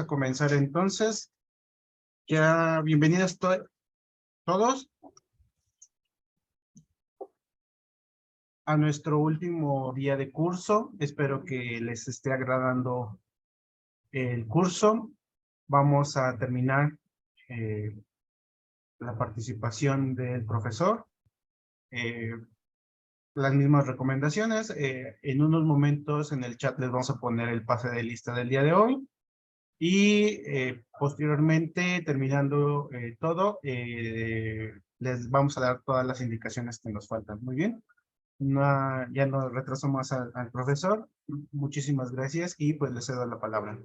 a comenzar entonces. Ya, bienvenidos todos a nuestro último día de curso. Espero que les esté agradando el curso. Vamos a terminar la participación del profesor. Las mismas recomendaciones. En unos momentos en el chat les vamos a poner el pase de lista del día de hoy. Y posteriormente, terminando todo, les vamos a dar todas las indicaciones que nos faltan. Muy bien. Ya no retraso más al profesor. Muchísimas gracias y pues le cedo la palabra.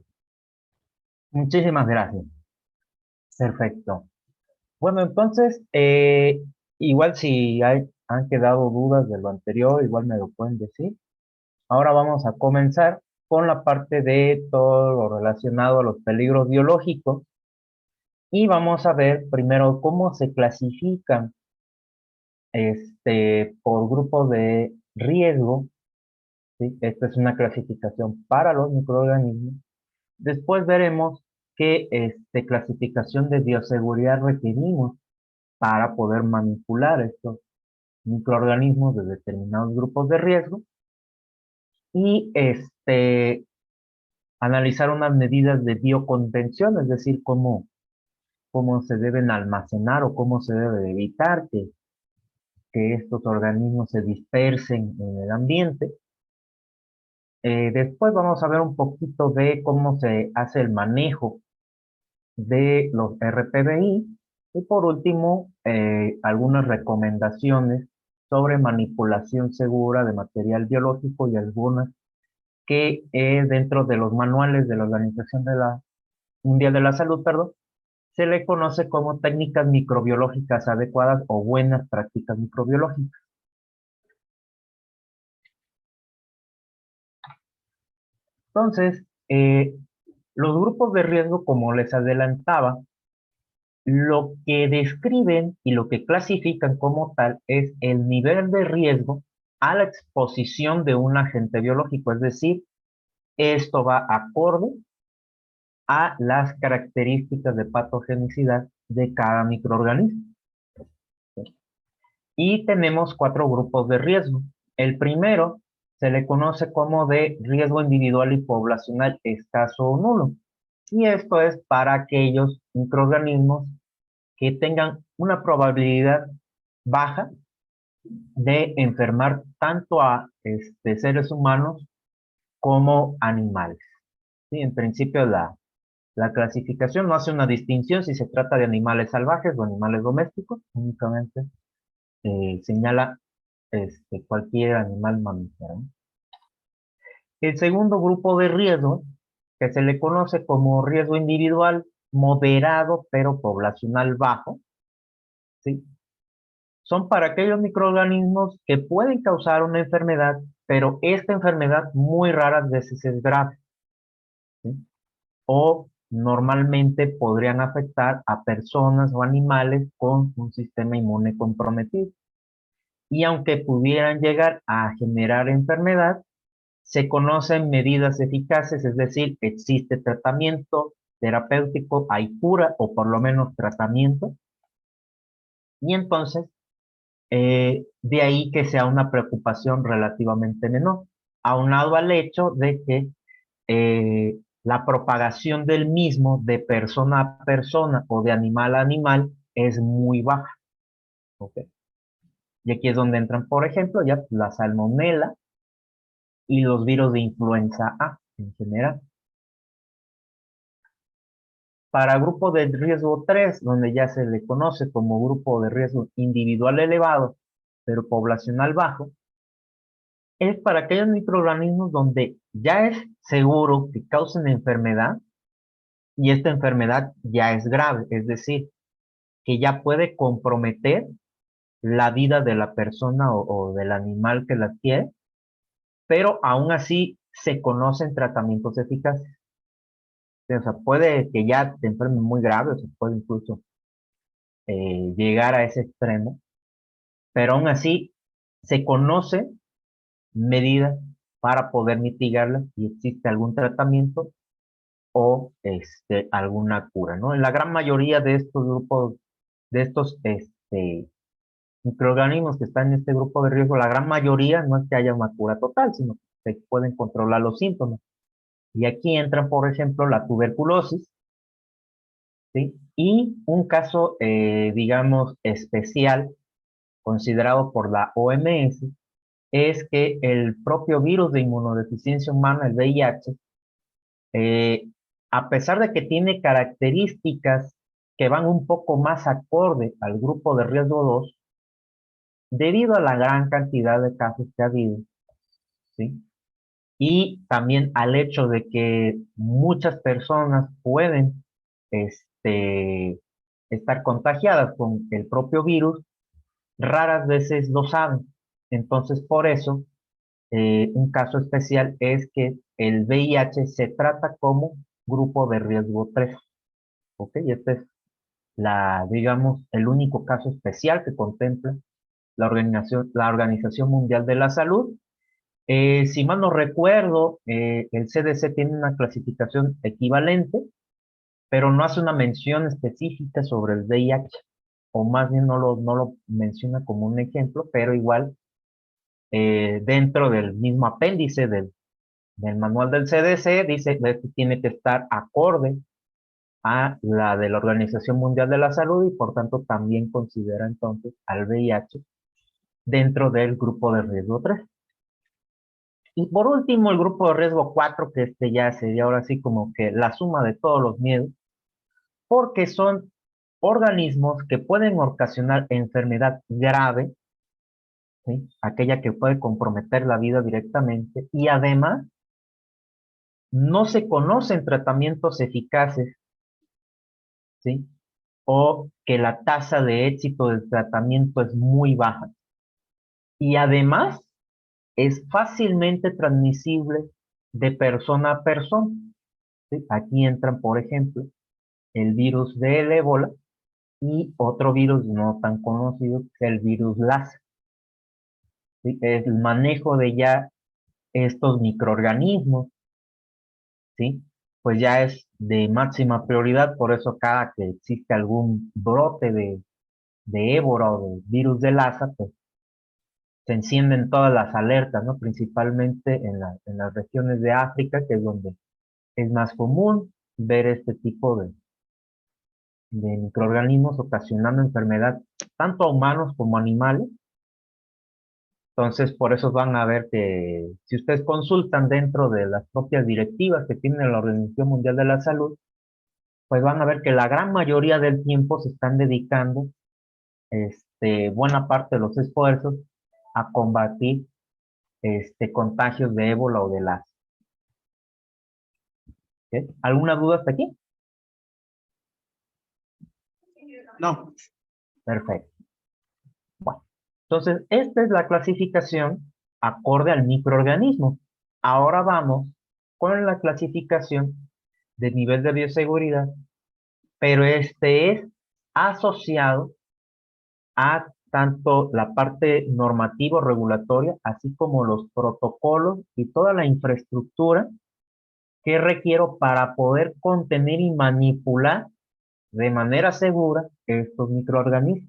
Muchísimas gracias. Perfecto. Bueno, entonces, igual si han quedado dudas de lo anterior, igual me lo pueden decir. Ahora vamos a comenzar con la parte de todo lo relacionado a los peligros biológicos y vamos a ver primero cómo se clasifican por grupos de riesgo, ¿sí? Esta es una clasificación para los microorganismos. Después veremos qué clasificación de bioseguridad requerimos para poder manipular estos microorganismos de determinados grupos de riesgo y analizar unas medidas de biocontención, es decir, cómo se deben almacenar o cómo se debe evitar que estos organismos se dispersen en el ambiente. Después vamos a ver un poquito de cómo se hace el manejo de los RPBI y por último algunas recomendaciones sobre manipulación segura de material biológico y algunas que dentro de los manuales de la Organización Mundial de la Salud, perdón, se le conoce como técnicas microbiológicas adecuadas o buenas prácticas microbiológicas. Entonces, los grupos de riesgo, como les adelantaba, lo que describen y lo que clasifican como tal es el nivel de riesgo a la exposición de un agente biológico, es decir, esto va acorde a las características de patogenicidad de cada microorganismo. Y tenemos 4 grupos de riesgo. El primero se le conoce como de riesgo individual y poblacional escaso o nulo. Y esto es para aquellos microorganismos que tengan una probabilidad baja de enfermar tanto a seres humanos como animales. ¿Sí? En principio la clasificación no hace una distinción si se trata de animales salvajes o animales domésticos, únicamente señala cualquier animal mamífero, ¿no? El segundo grupo de riesgo, que se le conoce como riesgo individual moderado pero poblacional bajo, ¿sí? Son para aquellos microorganismos que pueden causar una enfermedad, pero esta enfermedad muy raras veces es grave, ¿sí? O normalmente podrían afectar a personas o animales con un sistema inmune comprometido. Y aunque pudieran llegar a generar enfermedad, se conocen medidas eficaces, es decir, existe tratamiento terapéutico, hay cura o por lo menos tratamiento. Y entonces, de ahí que sea una preocupación relativamente menor, aunado al hecho de que la propagación del mismo de persona a persona o de animal a animal es muy baja. ¿Ok? Y aquí es donde entran, por ejemplo, ya la salmonela y los virus de influenza A en general. Para grupo de riesgo 3, donde ya se le conoce como grupo de riesgo individual elevado, pero poblacional bajo, es para aquellos microorganismos donde ya es seguro que causen enfermedad y esta enfermedad ya es grave, es decir, que ya puede comprometer la vida de la persona o del animal que la adquiere, pero aún así se conocen tratamientos eficaces. O sea, puede que ya te enferme muy grave, o se puede incluso llegar a ese extremo, pero aún así se conocen medidas para poder mitigarla si existe algún tratamiento o alguna cura, ¿no? En la gran mayoría de estos grupos, de estos microorganismos que están en este grupo de riesgo, la gran mayoría no es que haya una cura total, sino que se pueden controlar los síntomas. Y aquí entran, por ejemplo, la tuberculosis, ¿sí? Y un caso, digamos, especial, considerado por la OMS, es que el propio virus de inmunodeficiencia humana, el VIH, eh, a pesar de que tiene características que van un poco más acorde al grupo de riesgo 2, debido a la gran cantidad de casos que ha habido, ¿sí? Y también al hecho de que muchas personas pueden estar contagiadas con el propio virus, raras veces lo saben. Entonces, por eso, un caso especial es que el VIH se trata como grupo de riesgo 3. ¿Ok? Y este es digamos, el único caso especial que contempla la Organización Mundial de la Salud. Si mal no recuerdo, el CDC tiene una clasificación equivalente, pero no hace una mención específica sobre el VIH, o más bien no lo menciona como un ejemplo, pero igual dentro del mismo apéndice del manual del CDC dice que tiene que estar acorde a la de la Organización Mundial de la Salud y por tanto también considera entonces al VIH dentro del grupo de riesgo 3. Y por último, el grupo de riesgo 4, que ya sería ahora sí como que la suma de todos los miedos, porque son organismos que pueden ocasionar enfermedad grave, ¿sí? Aquella que puede comprometer la vida directamente, y además no se conocen tratamientos eficaces, ¿sí? O que la tasa de éxito del tratamiento es muy baja. Y además es fácilmente transmisible de persona a persona, ¿sí? Aquí entran, por ejemplo, el virus del ébola y otro virus no tan conocido, que es el virus Lassa, ¿sí? El manejo de ya estos microorganismos, ¿sí? Pues ya es de máxima prioridad, por eso cada que existe algún brote de ébola o de virus de Lassa, pues se encienden todas las alertas, ¿no? Principalmente en las regiones de África, que es donde es más común ver este tipo de microorganismos ocasionando enfermedad tanto a humanos como a animales. Entonces, por eso van a ver que si ustedes consultan dentro de las propias directivas que tiene la Organización Mundial de la Salud, pues van a ver que la gran mayoría del tiempo se están dedicando buena parte de los esfuerzos a combatir contagios de ébola o de Lassa. ¿Ok? ¿Alguna duda hasta aquí? No. Perfecto. Bueno, entonces esta es la clasificación acorde al microorganismo. Ahora vamos con la clasificación de nivel de bioseguridad, pero este es asociado a tanto la parte normativa regulatoria, así como los protocolos y toda la infraestructura que requiero para poder contener y manipular de manera segura estos microorganismos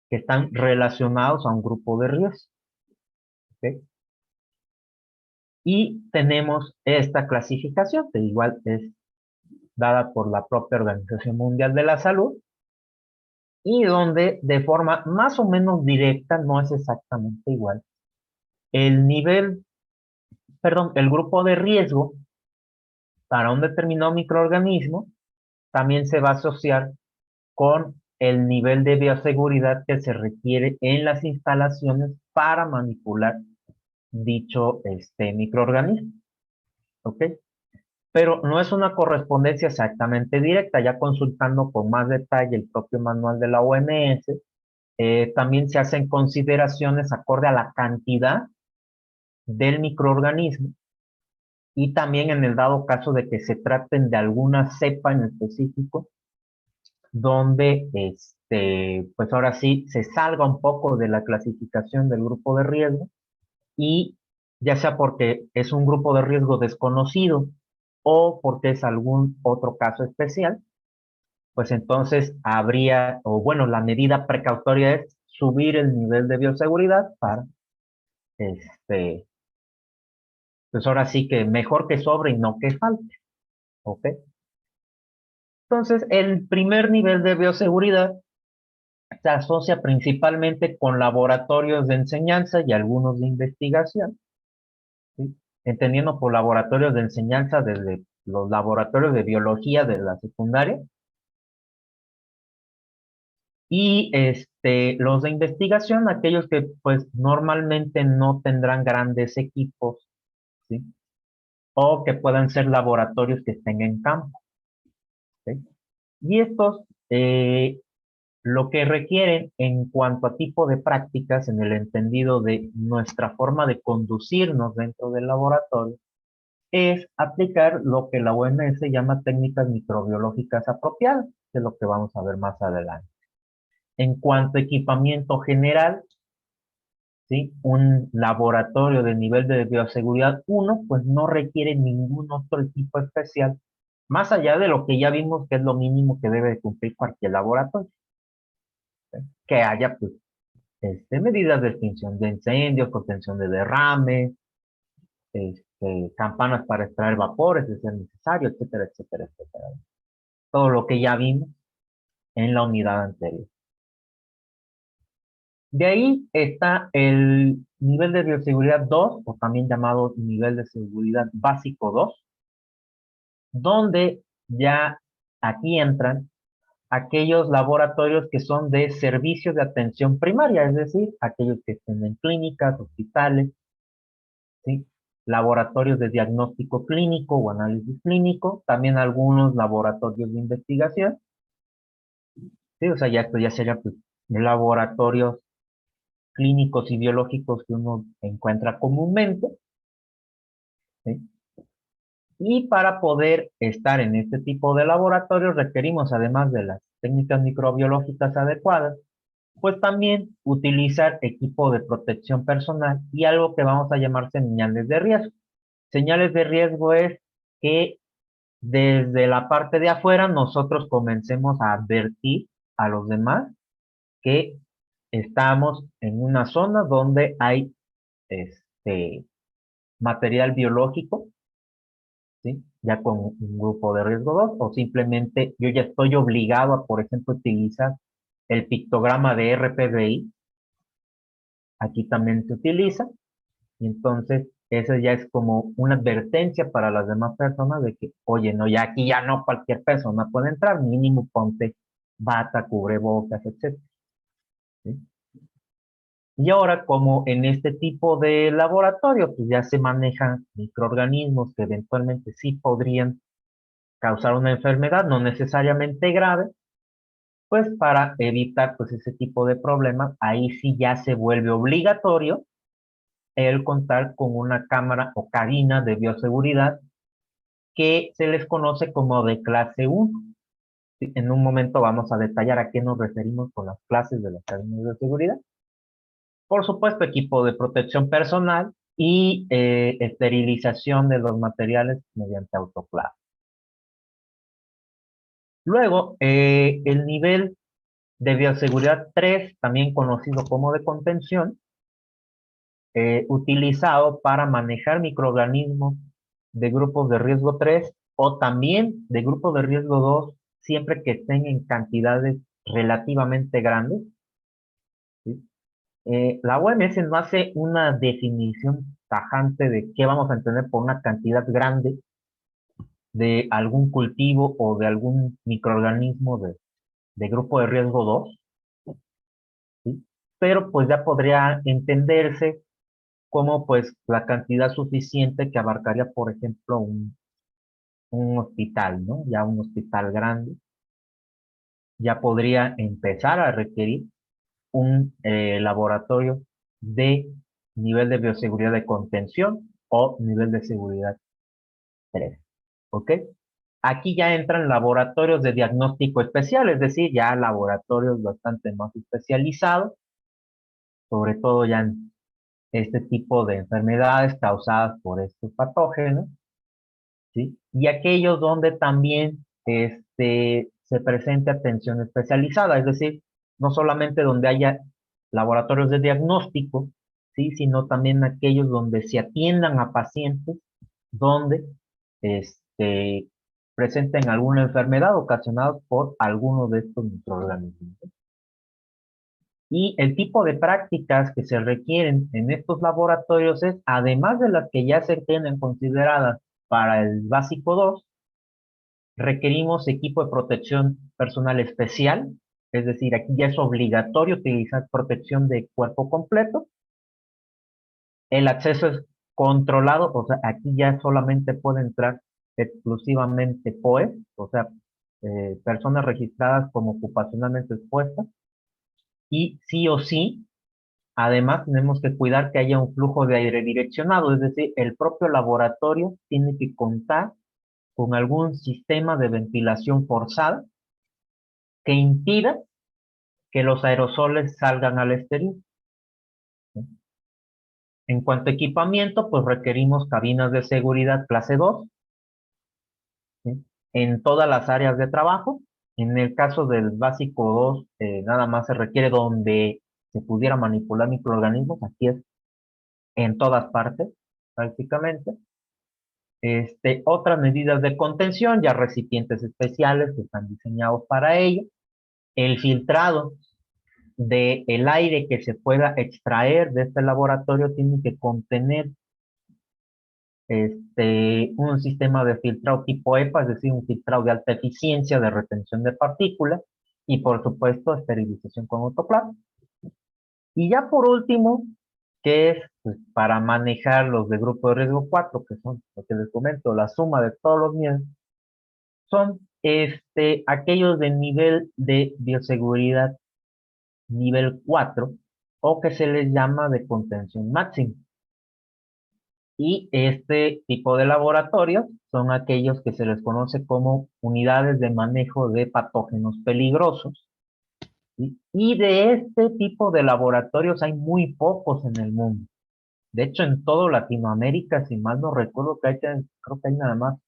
que están relacionados a un grupo de riesgo. ¿Ok? Y tenemos esta clasificación, que igual es dada por la propia Organización Mundial de la Salud, y donde de forma más o menos directa, no es exactamente igual, el nivel, perdón, el grupo de riesgo para un determinado microorganismo también se va a asociar con el nivel de bioseguridad que se requiere en las instalaciones para manipular dicho microorganismo. ¿Ok? Pero no es una correspondencia exactamente directa, ya consultando con más detalle el propio manual de la OMS, también se hacen consideraciones acorde a la cantidad del microorganismo y también en el dado caso de que se traten de alguna cepa en específico, donde pues ahora sí se salga un poco de la clasificación del grupo de riesgo y ya sea porque es un grupo de riesgo desconocido o porque es algún otro caso especial, pues entonces habría, o bueno, la medida precautoria es subir el nivel de bioseguridad para, este, pues ahora sí que mejor que sobre y no que falte, ¿ok? Entonces, el primer nivel de bioseguridad se asocia principalmente con laboratorios de enseñanza y algunos de investigación, ¿sí? Entendiendo por laboratorios de enseñanza desde los laboratorios de biología de la secundaria y los de investigación, aquellos que pues normalmente no tendrán grandes equipos, ¿sí? O que puedan ser laboratorios que estén en campo, ¿sí? Y estos lo que requieren en cuanto a tipo de prácticas, en el entendido de nuestra forma de conducirnos dentro del laboratorio, es aplicar lo que la OMS llama técnicas microbiológicas apropiadas, que es lo que vamos a ver más adelante. En cuanto a equipamiento general, ¿sí? Un laboratorio de nivel de bioseguridad 1, pues no requiere ningún otro equipo especial, más allá de lo que ya vimos que es lo mínimo que debe de cumplir cualquier laboratorio, ¿sí? Que haya pues, medidas de extinción de incendios, contención de derrames, campanas para extraer vapores de ser necesario, etcétera, etcétera, etcétera. Todo lo que ya vimos en la unidad anterior. De ahí está el nivel de bioseguridad 2, o también llamado nivel de seguridad básico 2, donde ya aquí entran aquellos laboratorios que son de servicios de atención primaria, es decir, aquellos que estén en clínicas, hospitales, ¿sí? Laboratorios de diagnóstico clínico o análisis clínico, también algunos laboratorios de investigación, ¿sí? O sea, ya esto ya sería pues, laboratorios clínicos y biológicos que uno encuentra comúnmente, ¿sí? Y para poder estar en este tipo de laboratorios requerimos, además de las técnicas microbiológicas adecuadas, pues también utilizar equipo de protección personal y algo que vamos a llamar señales de riesgo. Señales de riesgo es que desde la parte de afuera nosotros comencemos a advertir a los demás que estamos en una zona donde hay este material biológico, ¿sí? Ya con un grupo de riesgo 2 o simplemente yo ya estoy obligado a, por ejemplo, utilizar el pictograma de RPBI, aquí también se utiliza, y entonces esa ya es como una advertencia para las demás personas de que, oye, no, ya aquí ya no cualquier persona puede entrar, mínimo ponte bata, cubrebocas, etcétera, ¿sí? Y ahora, como en este tipo de laboratorio, pues ya se manejan microorganismos que eventualmente sí podrían causar una enfermedad, no necesariamente grave, pues para evitar pues ese tipo de problemas, ahí sí ya se vuelve obligatorio el contar con una cámara o cabina de bioseguridad que se les conoce como de clase 1. Sí, en un momento vamos a detallar a qué nos referimos con las clases de las cabinas de bioseguridad. Por supuesto, equipo de protección personal y esterilización de los materiales mediante autoclave. Luego, el nivel de bioseguridad 3, también conocido como de contención, utilizado para manejar microorganismos de grupos de riesgo 3 o también de grupos de riesgo 2, siempre que estén en cantidades relativamente grandes, ¿sí? La OMS no hace una definición tajante de qué vamos a entender por una cantidad grande de algún cultivo o de algún microorganismo de grupo de riesgo 2, ¿sí? Pero pues ya podría entenderse como pues la cantidad suficiente que abarcaría, por ejemplo, un hospital, ¿no? Ya un hospital grande, ya podría empezar a requerir un laboratorio de nivel de bioseguridad de contención o nivel de seguridad 3, ¿ok? Aquí ya entran laboratorios de diagnóstico especial, es decir, ya laboratorios bastante más especializados, sobre todo ya en este tipo de enfermedades causadas por estos patógenos, ¿sí? Y aquellos donde también se presente atención especializada, es decir, no solamente donde haya laboratorios de diagnóstico, ¿sí? Sino también aquellos donde se atiendan a pacientes donde este, presenten alguna enfermedad ocasionada por alguno de estos microorganismos. Y el tipo de prácticas que se requieren en estos laboratorios es, además de las que ya se tienen consideradas para el básico 2, requerimos equipo de protección personal especial, es decir, aquí ya es obligatorio utilizar protección de cuerpo completo. El acceso es controlado, o sea, aquí ya solamente puede entrar exclusivamente POE, o sea, personas registradas como ocupacionalmente expuestas, y sí o sí, además tenemos que cuidar que haya un flujo de aire direccionado, es decir, el propio laboratorio tiene que contar con algún sistema de ventilación forzada que impida que los aerosoles salgan al exterior. En cuanto a equipamiento, pues requerimos cabinas de seguridad clase 2, ¿sí? En todas las áreas de trabajo. En el caso del básico 2, nada más se requiere donde se pudiera manipular microorganismos, aquí es en todas partes, prácticamente. Otras medidas de contención, ya recipientes especiales que están diseñados para ello. El filtrado del aire que se pueda extraer de este laboratorio tiene que contener un sistema de filtrado tipo EPA, es decir, un filtrado de alta eficiencia de retención de partículas y, por supuesto, esterilización con autoclave. Y ya por último, que es pues, para manejar los de grupo de riesgo 4, que son, lo que les comento, la suma de todos los miedos, son aquellos de nivel de bioseguridad nivel 4 o que se les llama de contención máxima. Y este tipo de laboratorios son aquellos que se les conoce como unidades de manejo de patógenos peligrosos. ¿Sí? Y de este tipo de laboratorios hay muy pocos en el mundo. De hecho, en toda Latinoamérica, si mal no recuerdo, creo que hay nada más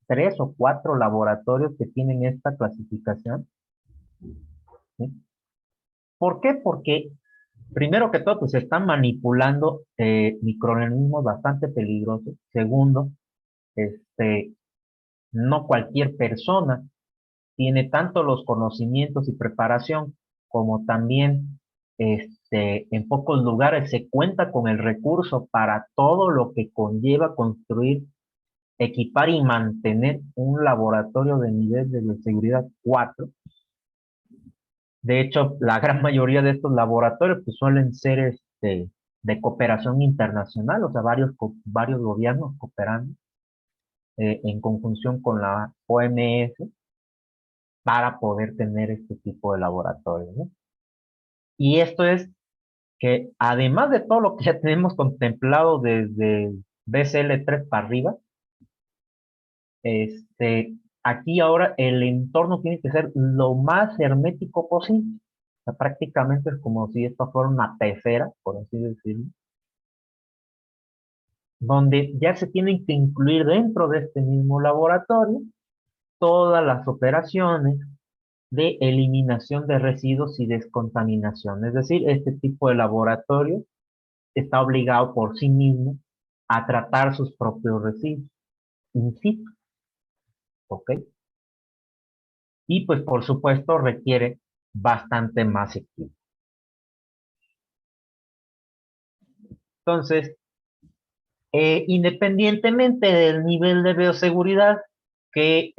3 o 4 laboratorios que tienen esta clasificación. ¿Sí? ¿Por qué? Porque primero que todo, pues se están manipulando microorganismos bastante peligrosos. Segundo, este, no cualquier persona tiene tanto los conocimientos y preparación como también en pocos lugares se cuenta con el recurso para todo lo que conlleva construir, equipar y mantener un laboratorio de nivel de seguridad 4. De hecho, la gran mayoría de estos laboratorios pues, suelen ser de cooperación internacional, o sea, varios gobiernos cooperando en conjunción con la OMS para poder tener este tipo de laboratorios, ¿no? Y esto es que además de todo lo que ya tenemos contemplado desde BCL3 para arriba, aquí ahora el entorno tiene que ser lo más hermético posible. O sea, prácticamente es como si esto fuera una pecera, por así decirlo, donde ya se tienen que incluir dentro de este mismo laboratorio todas las operaciones de eliminación de residuos y descontaminación. Es decir, este tipo de laboratorio está obligado por sí mismo a tratar sus propios residuos in situ, ¿ok? Y pues por supuesto requiere bastante más equipo. Entonces, independientemente del nivel de bioseguridad que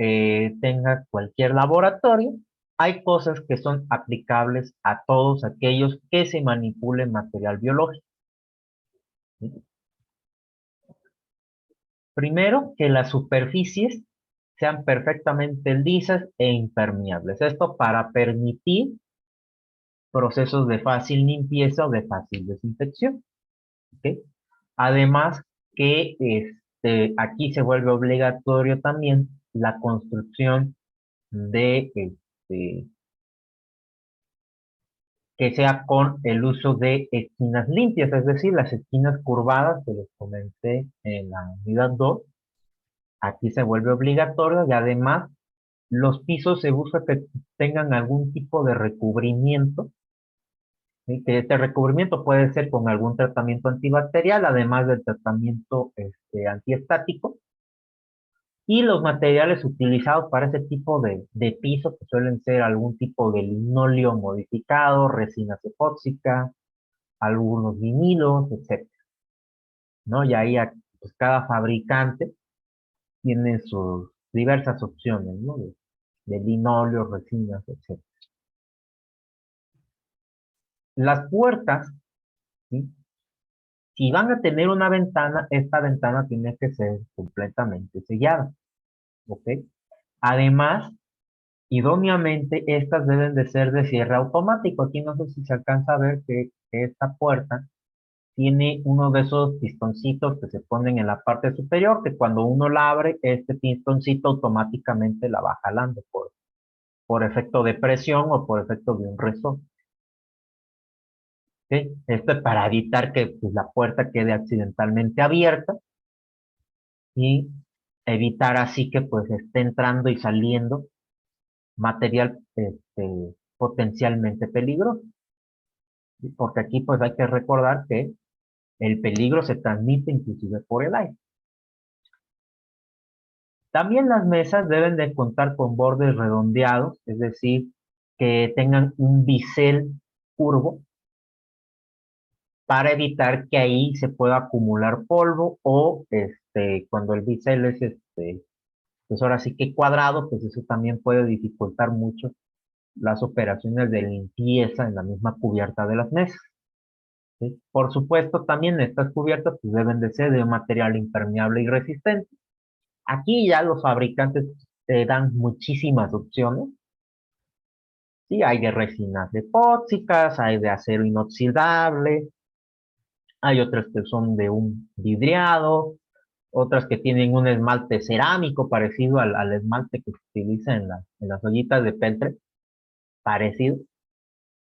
tenga cualquier laboratorio, hay cosas que son aplicables a todos aquellos que se manipulen material biológico. ¿Sí? Primero, que las superficies sean perfectamente lisas e impermeables. Esto para permitir procesos de fácil limpieza o de fácil desinfección. ¿Ok? Además que aquí se vuelve obligatorio también la construcción de que sea con el uso de esquinas limpias, es decir, las esquinas curvadas que les comenté en la unidad 2, Aquí se vuelve obligatorio y además los pisos se busca que tengan algún tipo de recubrimiento, ¿sí? Que este recubrimiento puede ser con algún tratamiento antibacterial, además del tratamiento antiestático. Y los materiales utilizados para ese tipo de piso pues suelen ser algún tipo de linóleo modificado, resinas epóxicas, algunos vinilos, etcétera, ¿no? Y ahí pues, cada fabricante tiene sus diversas opciones, ¿no? De linóleo, resinas, etcétera. Las puertas, ¿sí? Si van a tener una ventana, esta ventana tiene que ser completamente sellada, ¿ok? Además, idóneamente, estas deben de ser de cierre automático. Aquí no sé si se alcanza a ver que esta puerta tiene uno de esos pistoncitos que se ponen en la parte superior, que cuando uno la abre, este pistoncito automáticamente la va jalando por efecto de presión o por efecto de un resorte. ¿Ok? Esto es para evitar que pues, la puerta quede accidentalmente abierta y evitar así que pues esté entrando y saliendo material potencialmente peligroso. ¿Sí? Porque aquí pues hay que recordar que el peligro se transmite inclusive por el aire. También las mesas deben de contar con bordes redondeados, es decir, que tengan un bisel curvo para evitar que ahí se pueda acumular polvo o cuando el bisel es pues ahora sí que cuadrado, pues eso también puede dificultar mucho las operaciones de limpieza en la misma cubierta de las mesas. ¿Sí? Por supuesto, también estas cubiertas pues, deben de ser de un material impermeable y resistente. Aquí ya los fabricantes te dan muchísimas opciones. Sí, hay de resinas epóxicas, hay de acero inoxidable, hay otras que son de un vidriado, otras que tienen un esmalte cerámico parecido al esmalte que se utiliza en las ollitas de peltre, parecido,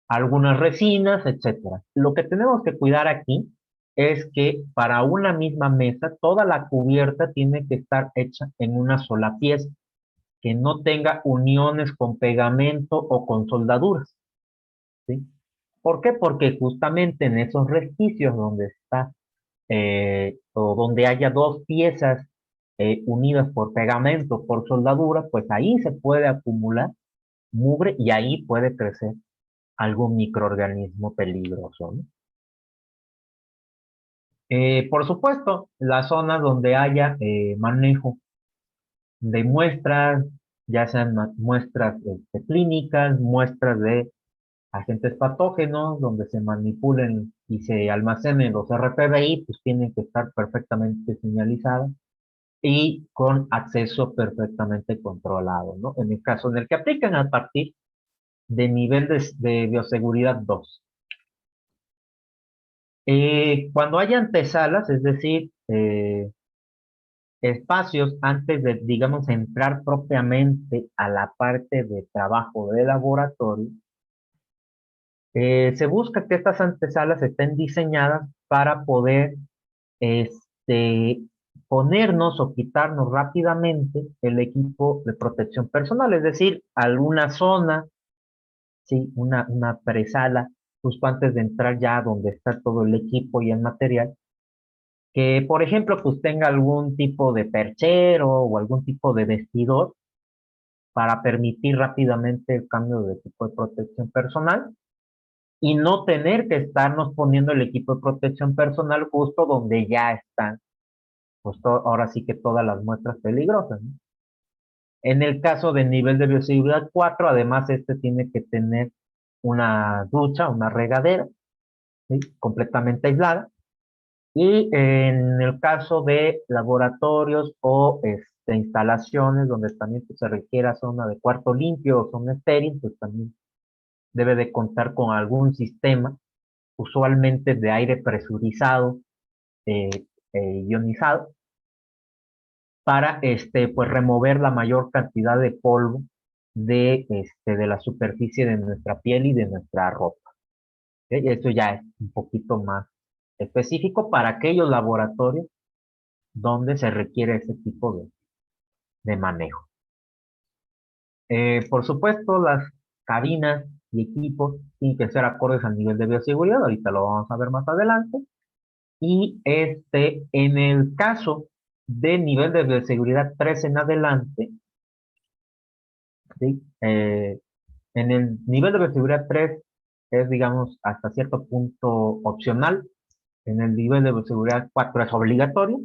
algunas resinas, etcétera. Lo que tenemos que cuidar aquí es que para una misma mesa, toda la cubierta tiene que estar hecha en una sola pieza, que no tenga uniones con pegamento o con soldaduras, ¿sí? ¿Por qué? Porque justamente en esos resquicios donde está o donde haya dos piezas unidas por pegamento, por soldadura, pues ahí se puede acumular mugre y ahí puede crecer algún microorganismo peligroso, ¿no? Por supuesto, las zonas donde haya manejo de muestras, ya sean muestras clínicas, muestras de agentes patógenos, donde se manipulen y se almacenen los RPBI, pues tienen que estar perfectamente señalizadas y con acceso perfectamente controlado, ¿no? En el caso en el que aplican a partir de nivel de bioseguridad 2. Cuando hay antesalas, es decir, espacios antes de, digamos, entrar propiamente a la parte de trabajo de laboratorio, se busca que estas antesalas estén diseñadas para poder este, ponernos o quitarnos rápidamente el equipo de protección personal, es decir, alguna zona, ¿sí? Una presala, justo antes de entrar ya donde está todo el equipo y el material, que por ejemplo pues tenga algún tipo de perchero o algún tipo de vestidor para permitir rápidamente el cambio de equipo de protección personal y no tener que estarnos poniendo el equipo de protección personal justo donde ya están, pues ahora sí que todas las muestras peligrosas, ¿no? En el caso del nivel de bioseguridad 4, además este tiene que tener una ducha, una regadera, ¿sí? Completamente aislada. Y en el caso de laboratorios o instalaciones donde también pues, se requiera zona de cuarto limpio o zona estéril, pues también debe de contar con algún sistema, usualmente de aire presurizado, eh, ionizado, para pues remover la mayor cantidad de polvo de la superficie de nuestra piel y de nuestra ropa. ¿Ok? Esto ya es un poquito más específico para aquellos laboratorios donde se requiere ese tipo de manejo. Por supuesto, las cabinas y equipos tienen que ser acordes al nivel de bioseguridad, ahorita lo vamos a ver más adelante. Y en el caso de nivel de bioseguridad 3 en adelante, ¿sí? En el nivel de bioseguridad 3 es, digamos, hasta cierto punto opcional. En el nivel de bioseguridad 4 es obligatorio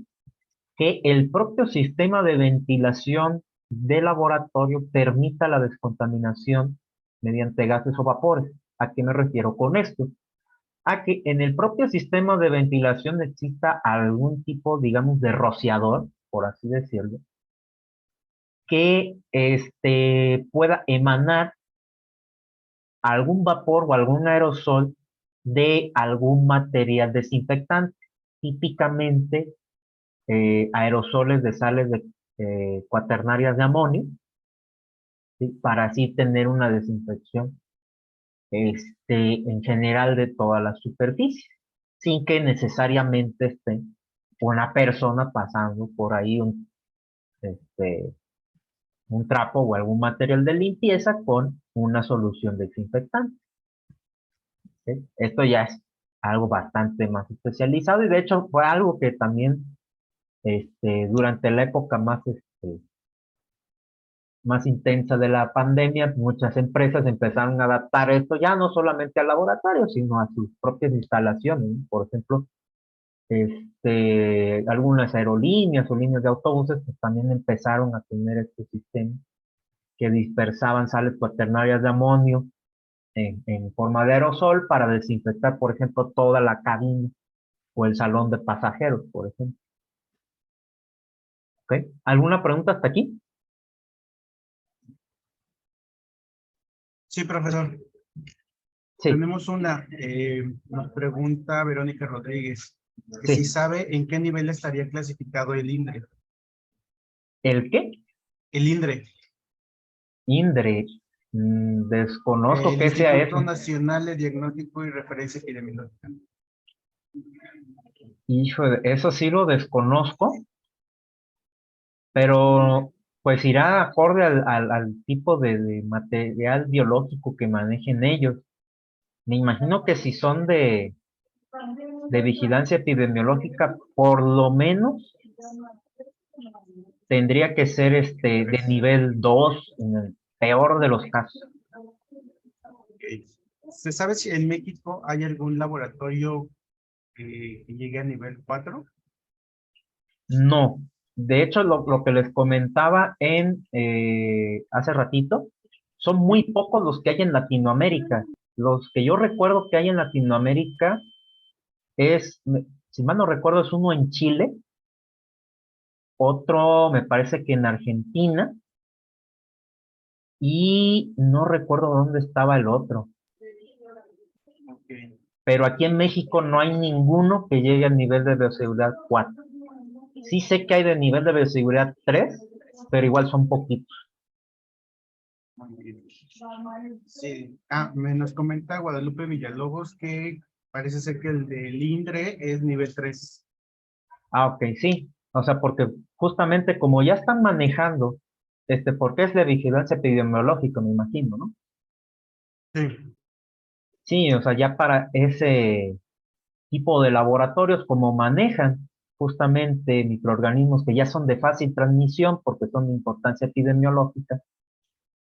que el propio sistema de ventilación de laboratorio permita la descontaminación mediante gases o vapores. ¿A qué me refiero con esto? A que en el propio sistema de ventilación exista algún tipo, digamos, de rociador, por así decirlo, que pueda emanar algún vapor o algún aerosol de algún material desinfectante, típicamente aerosoles de sales cuaternarias de amonio, ¿sí? Para así tener una desinfección en general de todas las superficies, sin que necesariamente esté una persona pasando por ahí este, un trapo o algún material de limpieza con una solución desinfectante. ¿Sí? Esto ya es algo bastante más especializado y de hecho fue algo que también durante la época más intensa de la pandemia, muchas empresas empezaron a adaptar esto ya no solamente al laboratorio, sino a sus propias instalaciones, ¿no? Por ejemplo, algunas aerolíneas o líneas de autobuses pues, también empezaron a tener este sistema que dispersaban sales cuaternarias de amonio en forma de aerosol para desinfectar, por ejemplo, toda la cabina o el salón de pasajeros, por ejemplo. ¿Ok? ¿Alguna pregunta hasta aquí? Sí, profesor. Sí, Tenemos nos pregunta Verónica Rodríguez, que si sí. sabe en qué nivel estaría clasificado el INDRE. ¿El qué? El INDRE, INDRE. Desconozco el qué sea Instituto eso. Nacional de Diagnóstico y Referencia Epidemiológica. Hijo, eso sí lo desconozco, pero pues irá acorde al tipo de material biológico que manejen ellos. Me imagino que si son de vigilancia epidemiológica, por lo menos tendría que ser de nivel 2 en el peor de los casos. Ok. ¿Se sabe si en México hay algún laboratorio que llegue a nivel 4? No. De hecho, lo que les comentaba hace ratito, son muy pocos los que hay en Latinoamérica. Los que yo recuerdo que hay en Latinoamérica si mal no recuerdo, es uno en Chile, otro me parece que en Argentina, y no recuerdo dónde estaba el otro. Ok. Pero aquí en México no hay ninguno que llegue al nivel de bioseguridad 4. Sí sé que hay de nivel de bioseguridad 3, pero igual son poquitos. Muy bien. Sí. Nos comenta Guadalupe Villalobos que parece ser que el del INDRE es nivel 3. Ah, ok, sí. O sea, porque justamente como ya están manejando, porque es de vigilancia epidemiológica, me imagino, ¿no? Sí. Sí, o sea, ya para ese tipo de laboratorios, como manejan justamente microorganismos que ya son de fácil transmisión porque son de importancia epidemiológica,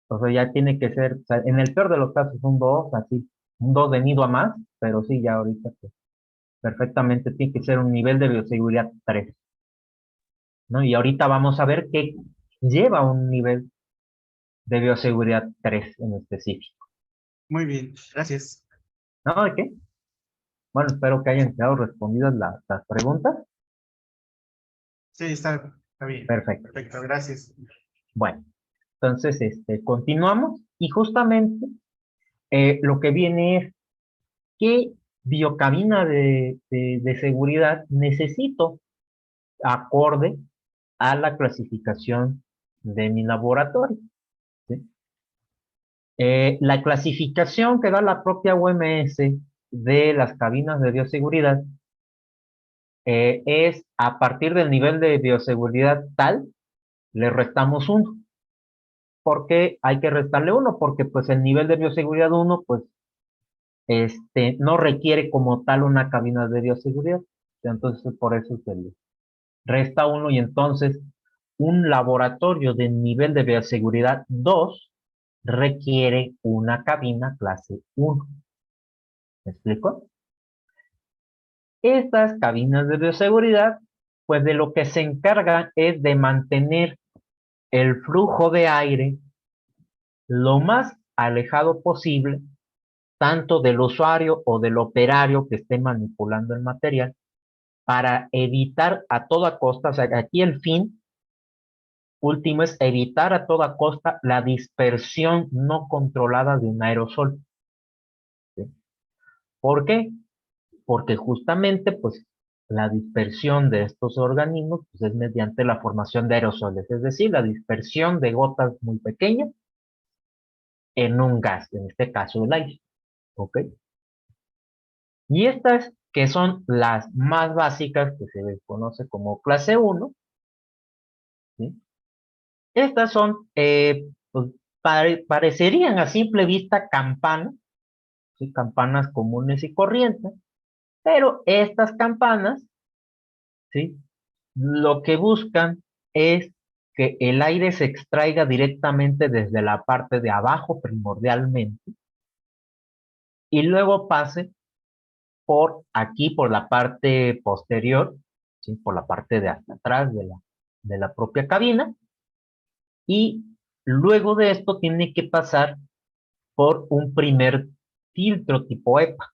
o sea, ya tiene que ser, o sea, en el peor de los casos, un 2, así, un 2 venido a más, pero sí, ya ahorita pues, perfectamente tiene que ser un nivel de bioseguridad 3, ¿no? Y ahorita vamos a ver qué lleva un nivel de bioseguridad 3 en específico. Muy bien, gracias. ¿No? ¿De qué? Bueno, espero que hayan quedado respondidas las preguntas. Sí, está bien. Perfecto. Perfecto, gracias. Bueno, entonces, continuamos y justamente lo que viene es qué biocabina de seguridad necesito acorde a la clasificación de mi laboratorio. ¿Sí? La clasificación que da la propia OMS de las cabinas de bioseguridad es a partir del nivel de bioseguridad tal le restamos 1. ¿Por qué hay que restarle 1? Porque pues el nivel de bioseguridad 1, pues no requiere como tal una cabina de bioseguridad. Entonces por eso se le resta 1 y entonces un laboratorio de nivel de bioseguridad 2 requiere una cabina clase 1. ¿Me explico? Estas cabinas de bioseguridad, pues de lo que se encargan es de mantener el flujo de aire lo más alejado posible, tanto del usuario o del operario que esté manipulando el material, para evitar a toda costa, o sea, aquí el fin último es evitar a toda costa la dispersión no controlada de un aerosol. ¿Sí? ¿Por qué? Porque justamente, pues, la dispersión de estos organismos pues, es mediante la formación de aerosoles, es decir, la dispersión de gotas muy pequeñas en un gas, en este caso el aire. ¿Ok? Y estas que son las más básicas, que se les conoce como clase 1, ¿sí? Estas son, pues, parecerían a simple vista campanas, ¿sí? Campanas comunes y corrientes, pero estas campanas, ¿sí? Lo que buscan es que el aire se extraiga directamente desde la parte de abajo primordialmente y luego pase por aquí, por la parte posterior, ¿sí? Por la parte de hasta atrás de la propia cabina, y luego de esto tiene que pasar por un primer filtro tipo EPA,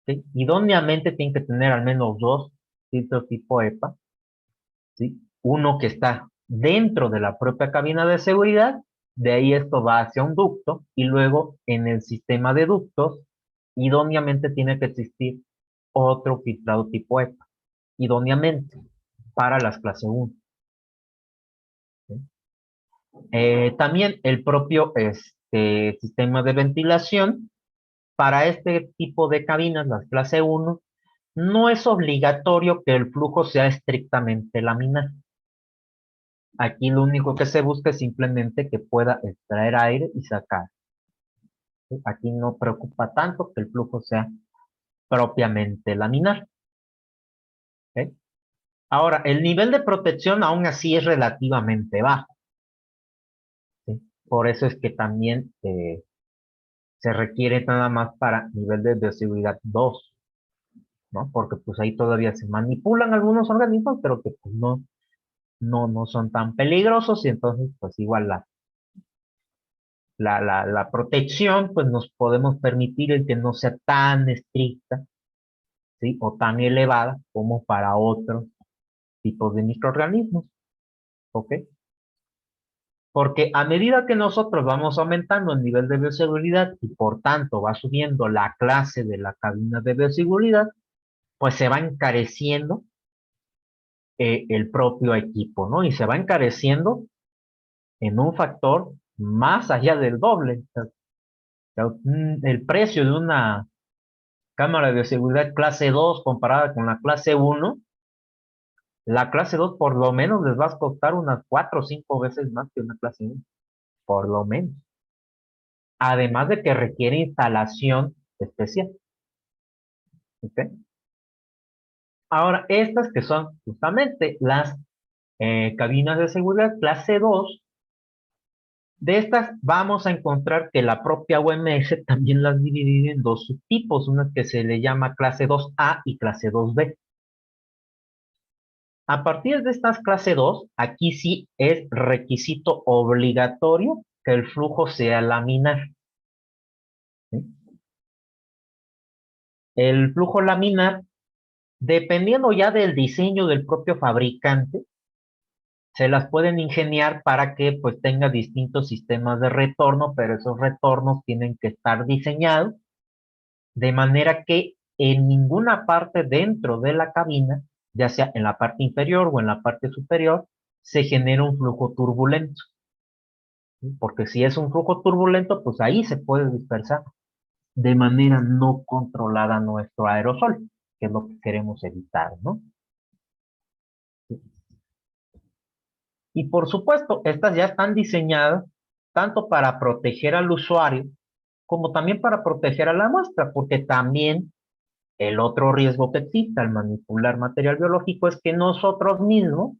¿sí? Idóneamente tiene que tener al menos 2 filtros tipo EPA, ¿sí? Uno que está dentro de la propia cabina de seguridad, de ahí esto va hacia un ducto, y luego en el sistema de ductos, idóneamente tiene que existir otro filtrado tipo EPA, idóneamente, para las clase 1. ¿Sí? También el propio sistema de ventilación, para este tipo de cabinas, las clase 1, no es obligatorio que el flujo sea estrictamente laminar. Aquí lo único que se busca es simplemente que pueda extraer aire y sacar. ¿Sí? Aquí no preocupa tanto que el flujo sea propiamente laminar. ¿Ok? Ahora, el nivel de protección aún así es relativamente bajo. ¿Sí? Por eso es que también se requiere nada más para nivel de bioseguridad 2, ¿no? Porque pues ahí todavía se manipulan algunos organismos, pero que pues no son tan peligrosos y entonces pues igual la protección pues nos podemos permitir el que no sea tan estricta, ¿sí? O tan elevada como para otros tipos de microorganismos, ¿ok? Porque a medida que nosotros vamos aumentando el nivel de bioseguridad y por tanto va subiendo la clase de la cabina de bioseguridad, pues se va encareciendo el propio equipo, ¿no? Y se va encareciendo en un factor más allá del doble. El precio de una cámara de seguridad clase 2 comparada con la clase 1, la clase 2 por lo menos les va a costar unas 4 o 5 veces más que una clase 1, por lo menos. Además de que requiere instalación especial. ¿Ok? Ahora, estas que son justamente las cabinas de seguridad clase 2, de estas vamos a encontrar que la propia OMS también las divide en dos subtipos, una que se le llama clase 2A y clase 2B. A partir de estas clase 2, aquí sí es requisito obligatorio que el flujo sea laminar. ¿Sí? El flujo laminar, dependiendo ya del diseño del propio fabricante, se las pueden ingeniar para que pues tenga distintos sistemas de retorno, pero esos retornos tienen que estar diseñados de manera que en ninguna parte dentro de la cabina, ya sea en la parte inferior o en la parte superior, se genera un flujo turbulento. ¿Sí? Porque si es un flujo turbulento, pues ahí se puede dispersar de manera no controlada nuestro aerosol, que es lo que queremos evitar, ¿no? Y por supuesto, estas ya están diseñadas tanto para proteger al usuario como también para proteger a la muestra, porque también el otro riesgo que existe al manipular material biológico es que nosotros mismos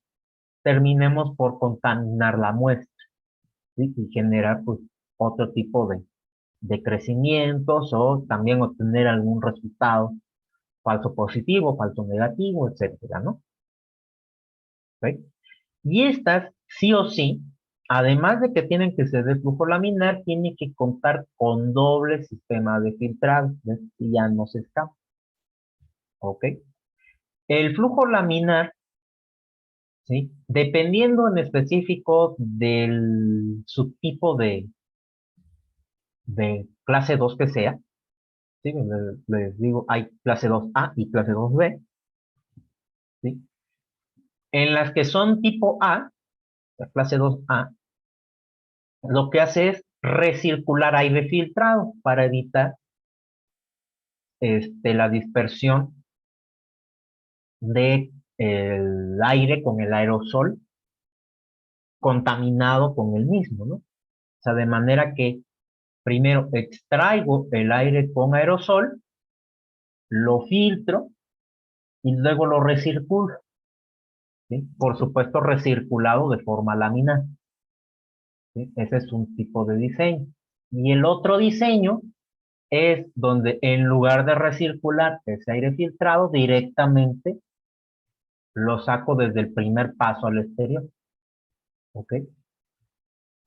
terminemos por contaminar la muestra, ¿sí? Y generar pues otro tipo de crecimientos o también obtener algún resultado falso positivo, falso negativo, etcétera, ¿no? ¿Ok? Y estas, sí o sí, además de que tienen que ser de flujo laminar, tienen que contar con doble sistema de filtrado, ¿ves? Y ya no se escapa, ¿ok? El flujo laminar, ¿sí? Dependiendo en específico del subtipo de clase 2 que sea, ¿sí? Les digo, hay clase 2A y clase 2B, ¿sí? En las que son tipo A, la clase 2A, lo que hace es recircular aire filtrado para evitar la dispersión de el aire con el aerosol contaminado con el mismo, ¿no? O sea, de manera que primero extraigo el aire con aerosol, lo filtro y luego lo recirculo, ¿sí? Por supuesto, recirculado de forma laminar, ¿sí? Ese es un tipo de diseño. Y el otro diseño es donde en lugar de recircular ese aire filtrado, directamente lo saco desde el primer paso al exterior, ¿ok?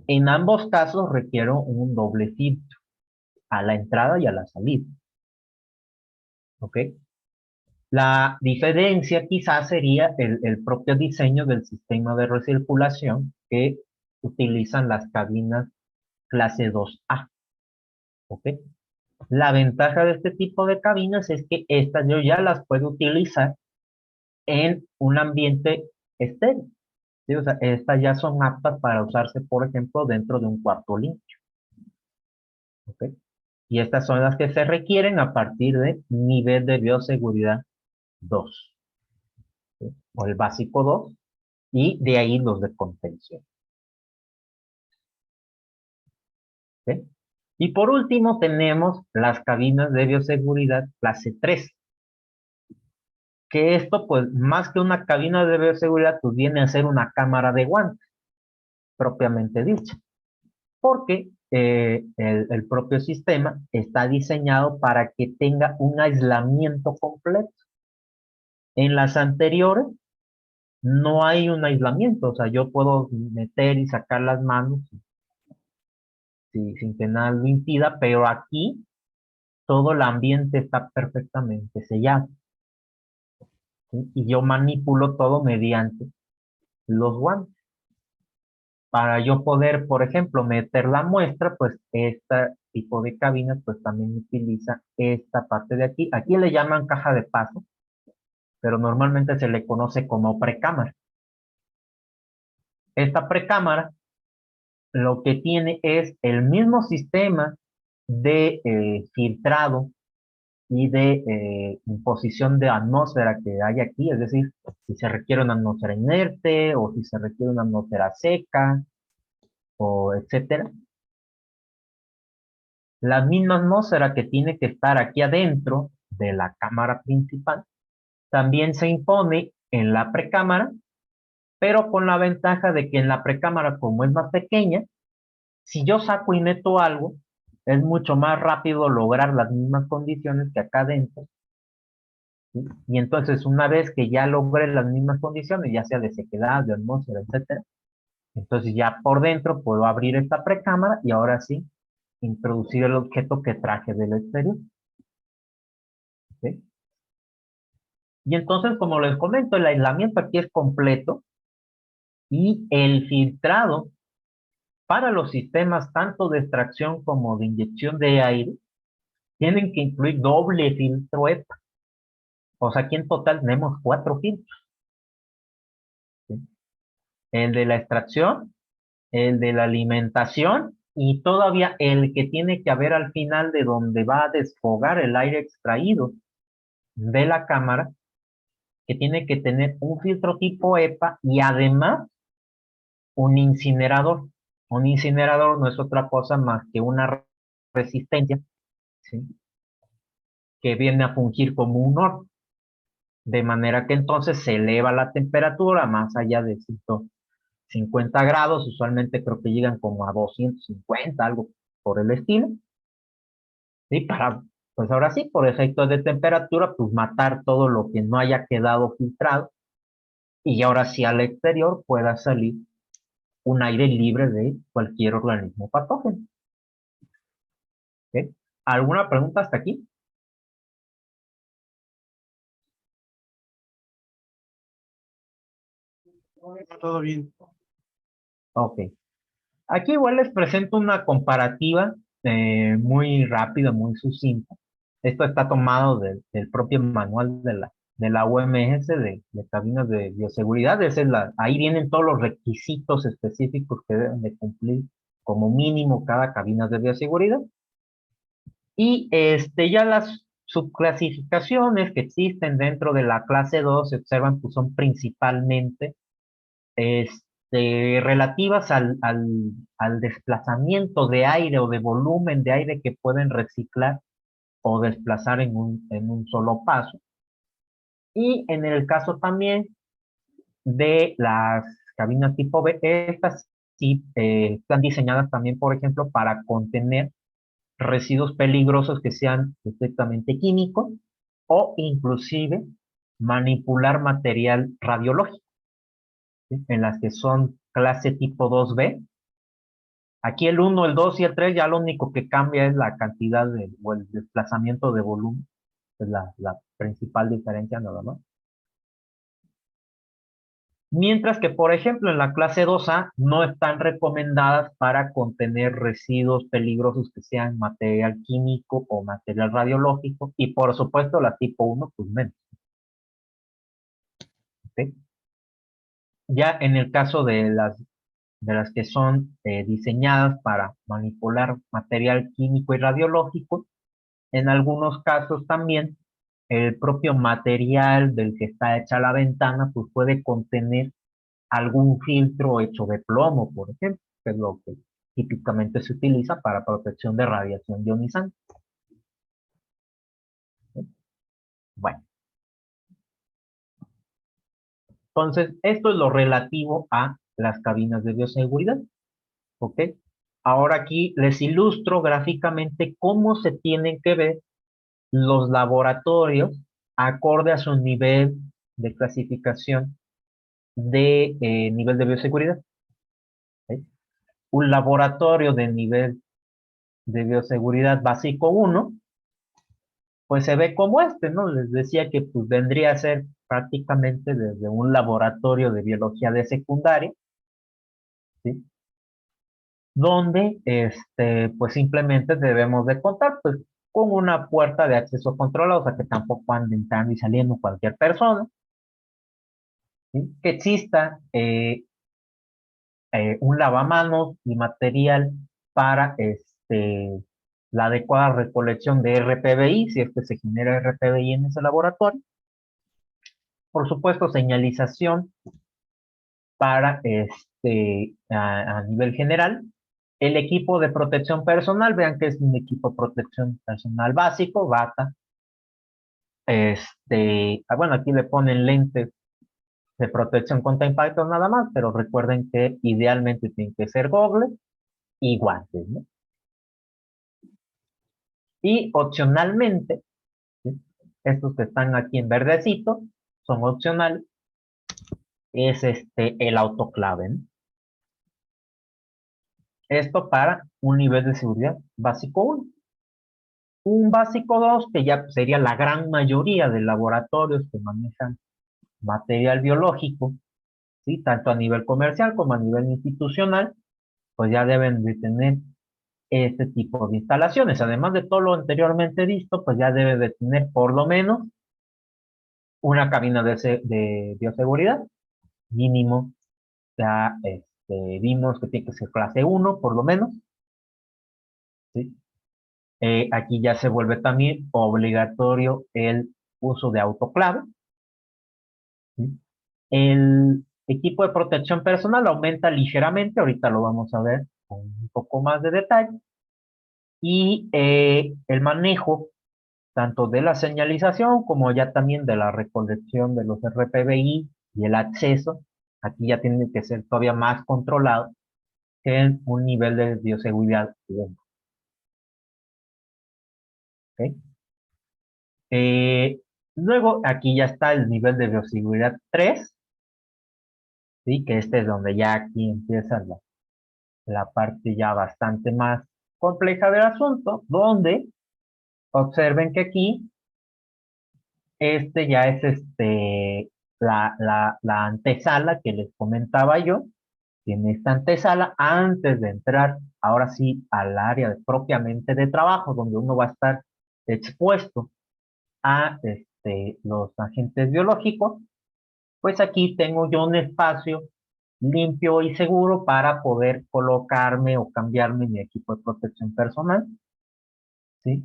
En ambos casos requiero un doble filtro, a la entrada y a la salida, ¿ok? La diferencia quizás sería el propio diseño del sistema de recirculación que utilizan las cabinas clase 2A, ¿ok? La ventaja de este tipo de cabinas es que estas yo ya las puedo utilizar en un ambiente estéril, ¿sí? O sea, estas ya son aptas para usarse, por ejemplo, dentro de un cuarto limpio, ¿ok? Y estas son las que se requieren a partir de nivel de bioseguridad 2, ¿sí? O el básico 2, y de ahí los de contención, ¿sí? Y por último tenemos las cabinas de bioseguridad clase 3, que esto pues más que una cabina de bioseguridad pues viene a ser una cámara de guantes, propiamente dicha, porque el propio sistema está diseñado para que tenga un aislamiento completo. En las anteriores no hay un aislamiento, o sea, yo puedo meter y sacar las manos sin que nada lo impida, pero aquí todo el ambiente está perfectamente sellado, ¿sí? Y yo manipulo todo mediante los guantes. Para yo poder, por ejemplo, meter la muestra, pues este tipo de cabinas pues también utiliza esta parte de aquí. Aquí le llaman caja de paso, pero normalmente se le conoce como precámara. Esta precámara lo que tiene es el mismo sistema de filtrado y de imposición de atmósfera que hay aquí, es decir, si se requiere una atmósfera inerte o si se requiere una atmósfera seca o etcétera. La misma atmósfera que tiene que estar aquí adentro de la cámara principal también se impone en la precámara, pero con la ventaja de que en la precámara, como es más pequeña, si yo saco y meto algo, es mucho más rápido lograr las mismas condiciones que acá adentro, ¿sí? Y entonces una vez que ya logré las mismas condiciones, ya sea de sequedad, de atmósfera, etcétera, entonces ya por dentro puedo abrir esta precámara y ahora sí introducir el objeto que traje del exterior, ¿sí? Y entonces, como les comento, el aislamiento aquí es completo y el filtrado para los sistemas tanto de extracción como de inyección de aire tienen que incluir doble filtro EPA. O sea, aquí en total tenemos 4 filtros, ¿sí? El de la extracción, el de la alimentación y todavía el que tiene que haber al final de donde va a desfogar el aire extraído de la cámara, que tiene que tener un filtro tipo EPA y además un incinerador. Un incinerador no es otra cosa más que una resistencia, ¿sí?, que viene a fungir como un horno, de manera que entonces se eleva la temperatura más allá de 150 grados, usualmente creo que llegan como a 250, algo por el estilo, ¿sí? Para, pues ahora sí, por efectos de temperatura, pues matar todo lo que no haya quedado filtrado y ahora sí al exterior pueda salir un aire libre de cualquier organismo patógeno. ¿Ok? ¿Alguna pregunta hasta aquí? Todo bien. Ok. Aquí igual les presento una comparativa muy rápida, muy sucinta. Esto está tomado del propio manual de la OMS de cabinas de bioseguridad. Ahí vienen todos los requisitos específicos que deben de cumplir como mínimo cada cabina de bioseguridad. Y ya las subclasificaciones que existen dentro de la clase 2 se observan, pues son principalmente relativas al desplazamiento de aire o de volumen de aire que pueden reciclar o desplazar en un solo paso. Y en el caso también de las cabinas tipo B, estas sí están diseñadas también, por ejemplo, para contener residuos peligrosos que sean estrictamente químicos o inclusive manipular material radiológico, ¿sí?, en las que son clase tipo 2B. Aquí el 1, el 2 y el 3 ya lo único que cambia es la cantidad o el desplazamiento de volumen, es la principal diferencia nada más. Mientras que, por ejemplo, en la clase 2A no están recomendadas para contener residuos peligrosos que sean material químico o material radiológico, y por supuesto la tipo 1, pues menos. ¿Ok? Ya en el caso de las que son diseñadas para manipular material químico y radiológico, en algunos casos también el propio material del que está hecha la ventana pues puede contener algún filtro hecho de plomo, por ejemplo, que es lo que típicamente se utiliza para protección de radiación ionizante. ¿Sí? Bueno, entonces esto es lo relativo a las cabinas de bioseguridad. ¿Ok? Ahora aquí les ilustro gráficamente cómo se tienen que ver los laboratorios acorde a su nivel de clasificación de nivel de bioseguridad. ¿Sí? Un laboratorio de nivel de bioseguridad básico 1, pues se ve como este, ¿no? Les decía que pues vendría a ser prácticamente desde un laboratorio de biología de secundaria, ¿sí?, donde pues simplemente debemos de contar pues con una puerta de acceso controlado, o sea que tampoco ande entrando y saliendo cualquier persona, ¿sí?, que exista un lavamanos y material para la adecuada recolección de RPBI, si es que se genera RPBI en ese laboratorio. Por supuesto, señalización para a nivel general. El equipo de protección personal, vean que es un equipo de protección personal básico, bata. Bueno, aquí le ponen lentes de protección contra impactos nada más, pero recuerden que idealmente tienen que ser goggles y guantes, ¿no? Y opcionalmente, ¿sí?, estos que están aquí en verdecito son opcionales, es el autoclave, ¿no? Esto para un nivel de seguridad básico 1. Un básico 2, que ya sería la gran mayoría de laboratorios que manejan material biológico, ¿sí?, tanto a nivel comercial como a nivel institucional, pues ya deben de tener este tipo de instalaciones. Además de todo lo anteriormente visto, pues ya debe de tener por lo menos una cabina de bioseguridad, mínimo, ya vimos que tiene que ser clase 1 por lo menos, ¿sí? Aquí ya se vuelve también obligatorio el uso de autoclave, ¿sí? equipo de protección personal aumenta ligeramente, ahorita lo vamos a ver con un poco más de detalle. Y el manejo tanto de la señalización como ya también de la recolección de los RPBI y el acceso, aquí ya tiene que ser todavía más controlado que en un nivel de bioseguridad 1. ¿Ok? Luego aquí ya está el nivel de bioseguridad 3, ¿sí? Que este es donde ya aquí empieza la parte ya bastante más compleja del asunto, donde observen que aquí este ya es la antesala que les comentaba yo. En esta antesala, antes de entrar ahora sí al área propiamente de trabajo, donde uno va a estar expuesto a los agentes biológicos, pues aquí tengo yo un espacio limpio y seguro para poder colocarme o cambiarme mi equipo de protección personal, ¿sí?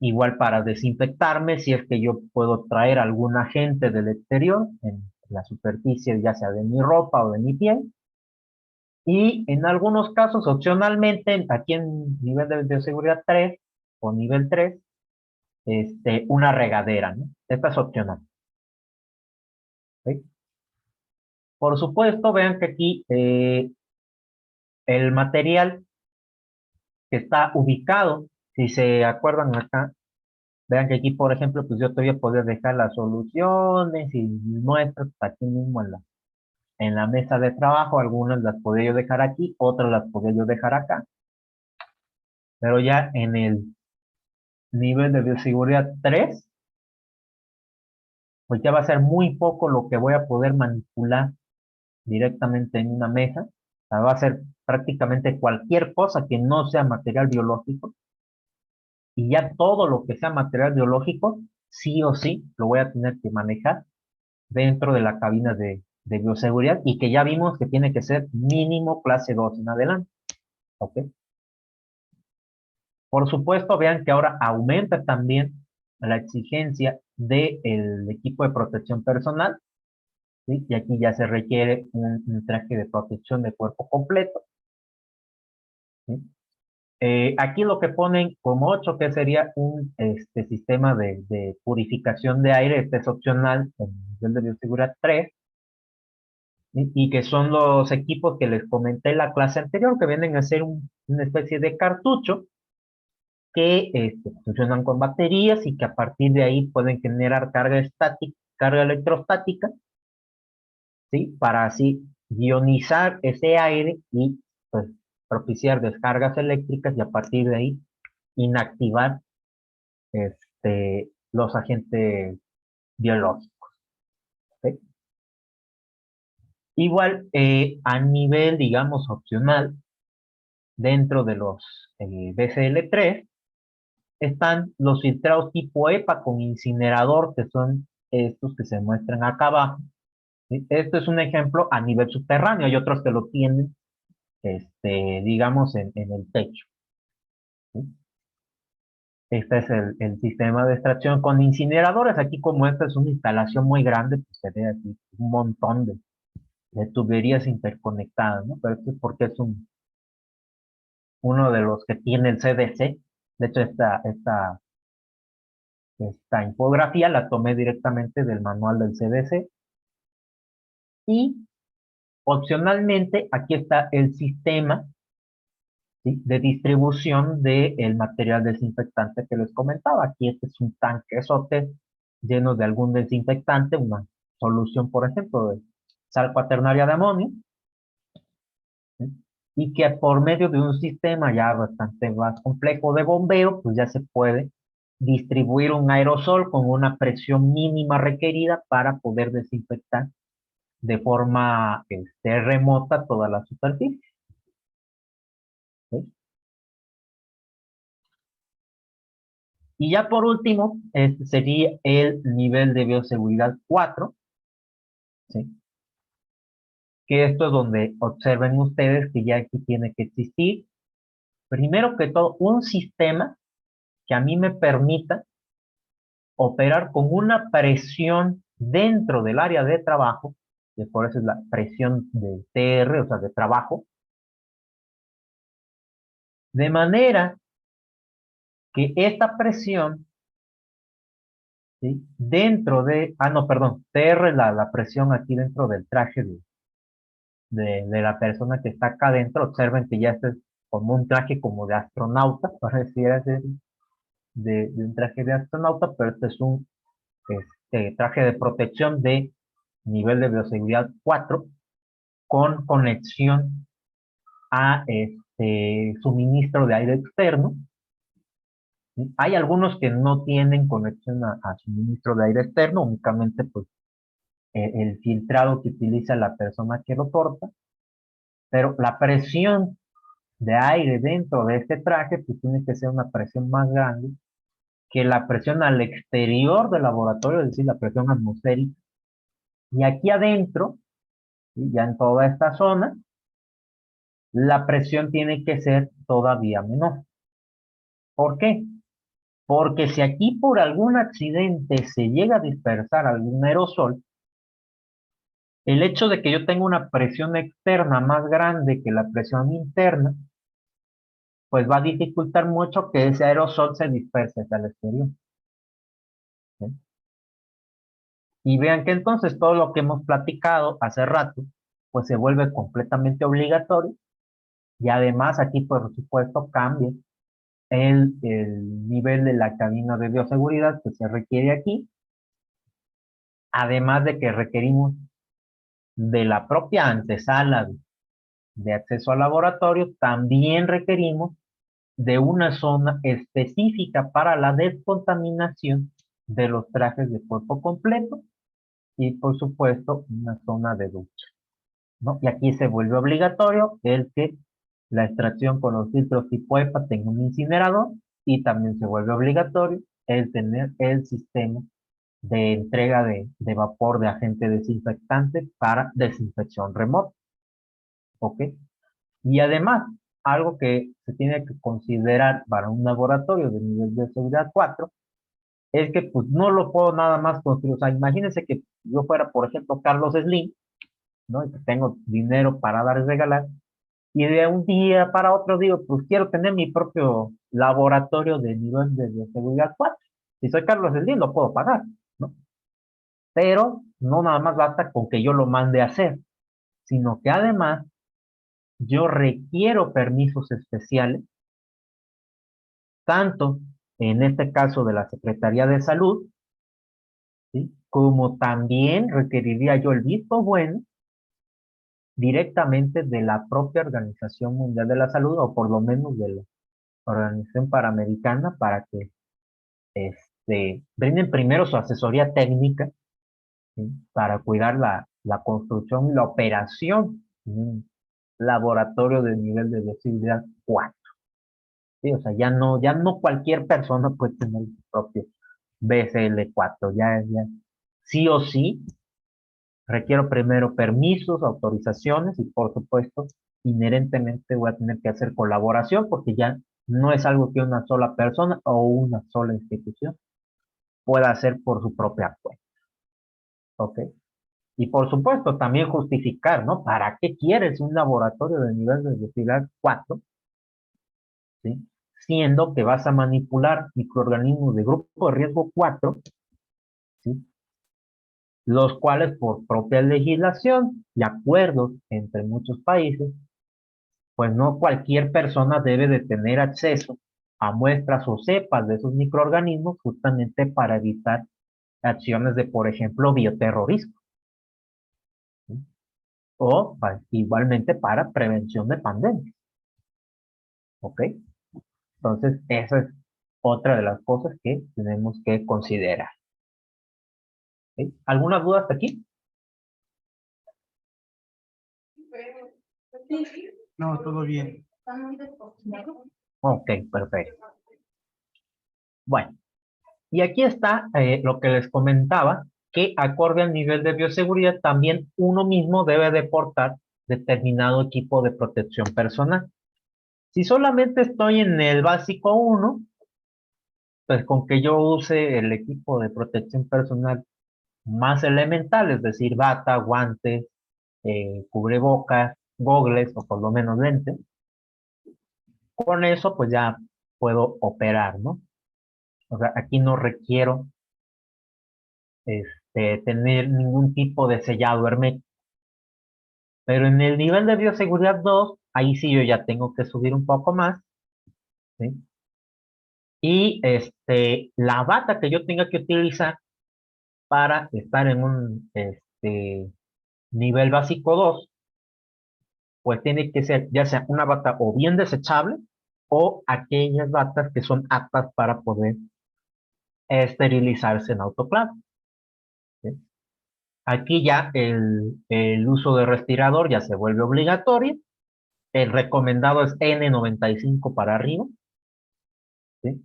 Igual para desinfectarme, si es que yo puedo traer algún agente del exterior en la superficie, ya sea de mi ropa o de mi piel. Y en algunos casos, opcionalmente, aquí en nivel de bioseguridad 3 o nivel 3, una regadera, ¿no? Esta es opcional. ¿Ok? Por supuesto, vean que aquí el material que está ubicado, si se acuerdan acá, vean que aquí, por ejemplo, pues yo todavía podría dejar las soluciones y muestras aquí mismo en la mesa de trabajo. Algunas las podría yo dejar aquí, otras las podría yo dejar acá. Pero ya en el nivel de bioseguridad 3, pues ya va a ser muy poco lo que voy a poder manipular directamente en una mesa. O sea, va a ser prácticamente cualquier cosa que no sea material biológico. Y ya todo lo que sea material biológico, sí o sí, lo voy a tener que manejar dentro de la cabina de bioseguridad, y que ya vimos que tiene que ser mínimo clase 2 en adelante. ¿Ok? Por supuesto, vean que ahora aumenta también la exigencia del equipo de protección personal, ¿sí? Y aquí ya se requiere un traje de protección de cuerpo completo, ¿sí? Aquí lo que ponen como 8, que sería un sistema de purificación de aire. Este es opcional en nivel de bioseguridad 3, ¿sí? Y que son los equipos que les comenté en la clase anterior, que vienen a ser una especie de cartucho que funcionan con baterías y que a partir de ahí pueden generar carga estática, carga electrostática, ¿sí? Para así ionizar ese aire y pues propiciar descargas eléctricas, y a partir de ahí inactivar los agentes biológicos. ¿Sí? Igual, a nivel, digamos, opcional, dentro de los BCL3, están los filtrados tipo EPA con incinerador, que son estos que se muestran acá abajo, ¿sí? Esto es un ejemplo a nivel subterráneo. Hay otros que lo tienen, digamos, en el techo, ¿sí? Este es el sistema de extracción con incineradores. Aquí, como esta es una instalación muy grande, pues se ve aquí un montón de tuberías interconectadas, ¿no? Pero esto es porque es uno de los que tiene el CDC. De hecho, esta infografía la tomé directamente del manual del CDC. Y opcionalmente, aquí está el sistema, ¿sí? De distribución del material desinfectante que les comentaba. Aquí este es un tanquezote lleno de algún desinfectante, una solución, por ejemplo, de sal cuaternaria de amonio, ¿sí? Y que por medio de un sistema ya bastante más complejo de bombeo, pues ya se puede distribuir un aerosol con una presión mínima requerida para poder desinfectar de forma remota toda la superficie, ¿sí? Y ya por último, este sería el nivel de bioseguridad 4, ¿sí? Que esto es donde observen ustedes que ya aquí tiene que existir, primero que todo, un sistema que a mí me permita operar con una presión dentro del área de trabajo y por eso es la presión de TR, o sea, de trabajo, de manera que esta presión, ¿sí? Dentro de, no, perdón, TR es la presión aquí dentro del traje de la persona que está acá adentro. Observen que ya este es como un traje como de astronauta, pareciera ser de un traje de astronauta, pero este es un traje de protección de nivel de bioseguridad 4 con conexión a suministro de aire externo. ¿Sí? Hay algunos que no tienen conexión a suministro de aire externo, únicamente pues el filtrado que utiliza la persona que lo porta, pero la presión de aire dentro de este traje pues tiene que ser una presión más grande que la presión al exterior del laboratorio, es decir, la presión atmosférica. Y aquí adentro, ¿sí? Ya en toda esta zona, la presión tiene que ser todavía menor. ¿Por qué? Porque si aquí por algún accidente se llega a dispersar algún aerosol, el hecho de que yo tenga una presión externa más grande que la presión interna, pues va a dificultar mucho que ese aerosol se disperse hacia el exterior. ¿Sí? Y vean que entonces todo lo que hemos platicado hace rato, pues se vuelve completamente obligatorio y además aquí por supuesto cambia el nivel de la cabina de bioseguridad que se requiere aquí, además de que requerimos de la propia antesala de acceso al laboratorio, también requerimos de una zona específica para la descontaminación de los trajes de cuerpo completo y por supuesto una zona de ducha, ¿no? Y aquí se vuelve obligatorio el que la extracción con los filtros tipo EPA tenga un incinerador y también se vuelve obligatorio el tener el sistema de entrega de vapor de agente desinfectante para desinfección remota, ¿ok? Y además, algo que se tiene que considerar para un laboratorio de nivel de seguridad 4 es que pues no lo puedo nada más construir. O sea, imagínense que yo fuera, por ejemplo, Carlos Slim, ¿no? Y que tengo dinero para dar y regalar, y de un día para otro digo, pues quiero tener mi propio laboratorio de nivel de seguridad 4. Si soy Carlos Slim, lo puedo pagar, ¿no? Pero no nada más basta con que yo lo mande a hacer, sino que además yo requiero permisos especiales, tanto en este caso de la Secretaría de Salud, ¿sí? Como también requeriría yo el visto bueno directamente de la propia Organización Mundial de la Salud, o por lo menos de la Organización Panamericana, para que brinden primero su asesoría técnica, ¿sí? Para cuidar la construcción y la operación de un laboratorio de nivel de bioseguridad 4. ¿Sí? O sea, ya no cualquier persona puede tener su propio BSL-4, ya sí o sí requiero primero permisos, autorizaciones y por supuesto inherentemente voy a tener que hacer colaboración porque ya no es algo que una sola persona o una sola institución pueda hacer por su propia cuenta, ¿ok? Y por supuesto también justificar, ¿no? ¿Para qué quieres un laboratorio de nivel de velocidad 4? ¿Sí? Siendo que vas a manipular microorganismos de grupo de riesgo 4, ¿sí? Los cuales por propia legislación y acuerdos entre muchos países, pues no cualquier persona debe de tener acceso a muestras o cepas de esos microorganismos justamente para evitar acciones de, por ejemplo, bioterrorismo, ¿sí? O igualmente para prevención de pandemias, ¿ok? Entonces, esa es otra de las cosas que tenemos que considerar, ¿ok? ¿Alguna duda hasta aquí? No, todo bien. Ok, perfecto. Bueno, y aquí está lo que les comentaba, que acorde al nivel de bioseguridad, también uno mismo debe de portar determinado equipo de protección personal. Si solamente estoy en el básico 1, pues con que yo use el equipo de protección personal más elemental, es decir, bata, guantes, cubrebocas, gogles o por lo menos lentes, con eso pues ya puedo operar, ¿no? O sea, aquí no requiero tener ningún tipo de sellado hermético. Pero en el nivel de bioseguridad 2 ahí sí yo ya tengo que subir un poco más, ¿sí? Y la bata que yo tenga que utilizar para estar en un nivel básico 2 pues tiene que ser ya sea una bata o bien desechable o aquellas batas que son aptas para poder esterilizarse en autoclave, ¿sí? Aquí ya el uso de respirador ya se vuelve obligatorio. El recomendado es N95 para arriba, ¿sí?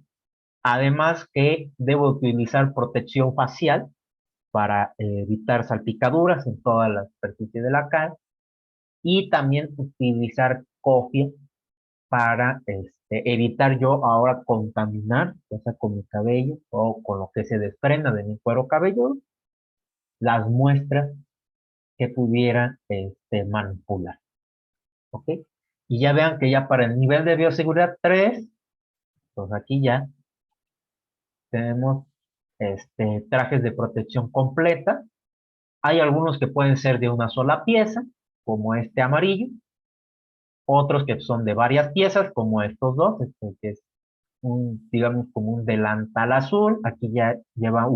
Además que debo utilizar protección facial para evitar salpicaduras en toda la superficie de la cara y también utilizar cofia para evitar yo ahora contaminar, ya sea con mi cabello o con lo que se desprenda de mi cuero cabelludo, las muestras que pudiera manipular. ¿Ok? Y ya vean que ya para el nivel de bioseguridad 3 pues aquí ya tenemos trajes de protección completa. Hay algunos que pueden ser de una sola pieza, como este amarillo, otros que son de varias piezas, como estos dos, que es digamos, como un delantal azul. Aquí ya lleva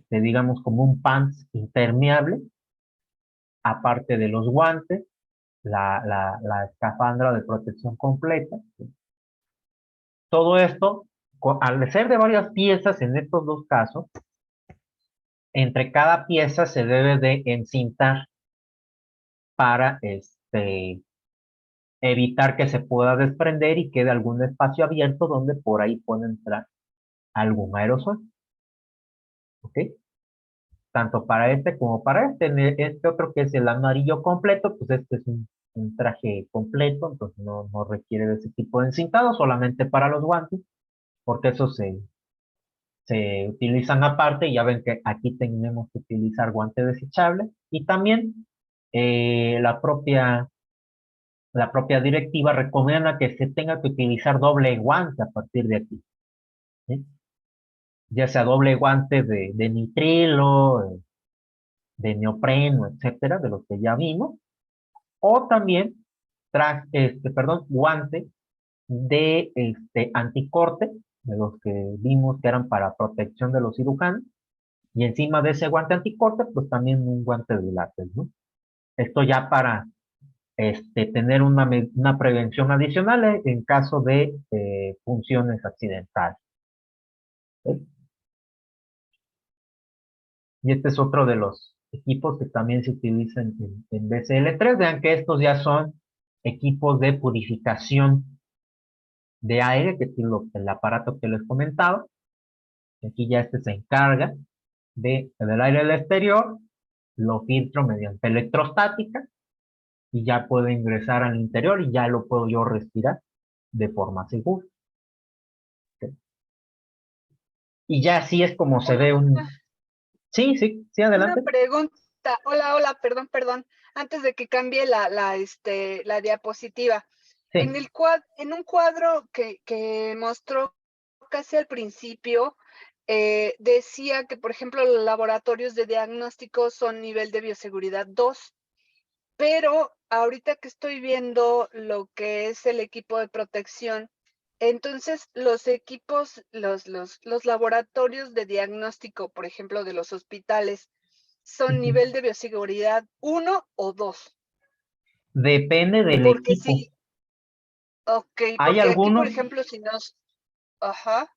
digamos, como un pants impermeable, aparte de los guantes, la escafandra de protección completa. Todo esto, al ser de varias piezas en estos dos casos, entre cada pieza se debe de encintar para evitar que se pueda desprender y quede algún espacio abierto donde por ahí pueda entrar algún aerosol. ¿Ok? Tanto para este como para este. Este otro que es el amarillo completo, pues este es un traje completo, entonces no requiere de ese tipo de encintado, solamente para los guantes, porque esos se utilizan aparte y ya ven que aquí tenemos que utilizar guantes desechables y también la propia directiva recomienda que se tenga que utilizar doble guante a partir de aquí, ¿sí? Ya sea doble guante de nitrilo, de neopreno, etcétera, de los que ya vimos, o también guante de anticorte, de los que vimos que eran para protección de los cirujanos, y encima de ese guante anticorte, pues también un guante de látex, ¿no? Esto ya para tener una prevención adicional en caso de funciones accidentales, ¿sí? Y este es otro de los equipos que también se utilizan en BCL3. Vean que estos ya son equipos de purificación de aire, que es el aparato que les comentaba. Aquí ya se encarga del aire del exterior, lo filtro mediante electrostática y ya puede ingresar al interior y ya lo puedo yo respirar de forma segura. ¿Ok? Y ya así es como se ve un... Sí, sí, sí, Una adelante. pregunta. Hola, perdón. Antes de que cambie la diapositiva. Sí. En un cuadro que mostró casi al principio, decía que, por ejemplo, los laboratorios de diagnóstico son nivel de bioseguridad 2, pero ahorita que estoy viendo lo que es el equipo de protección, entonces los equipos, los laboratorios de diagnóstico, por ejemplo, de los hospitales, ¿son nivel de bioseguridad 1 o 2? Depende del Porque equipo. sí, ok, Hay porque aquí, por algunos, ejemplo, si nos, ajá,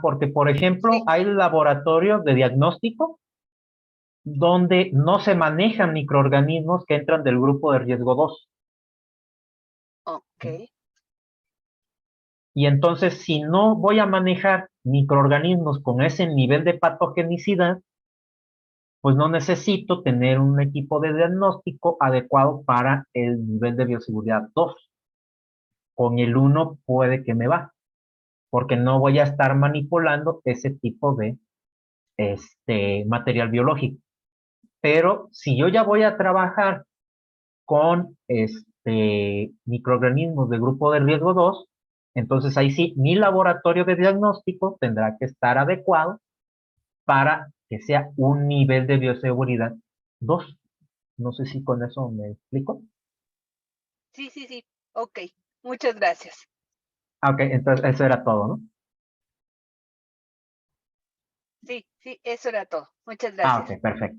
porque por ejemplo, sí, hay laboratorios de diagnóstico donde no se manejan microorganismos que entran del grupo de riesgo 2. ok, Y entonces, si no voy a manejar microorganismos con ese nivel de patogenicidad, pues no necesito tener un equipo de diagnóstico adecuado para el nivel de bioseguridad 2. Con el 1 puede que me va, porque no voy a estar manipulando ese tipo de material biológico. Pero si yo ya voy a trabajar con microorganismos de grupo de riesgo 2, entonces ahí sí, mi laboratorio de diagnóstico tendrá que estar adecuado para que sea un nivel de bioseguridad 2. No sé si con eso me explico. Sí, sí, sí. Ok, muchas gracias. Ah, ok, entonces eso era todo, ¿no? Sí, sí, eso era todo. Muchas Ah, gracias. ok, perfecto.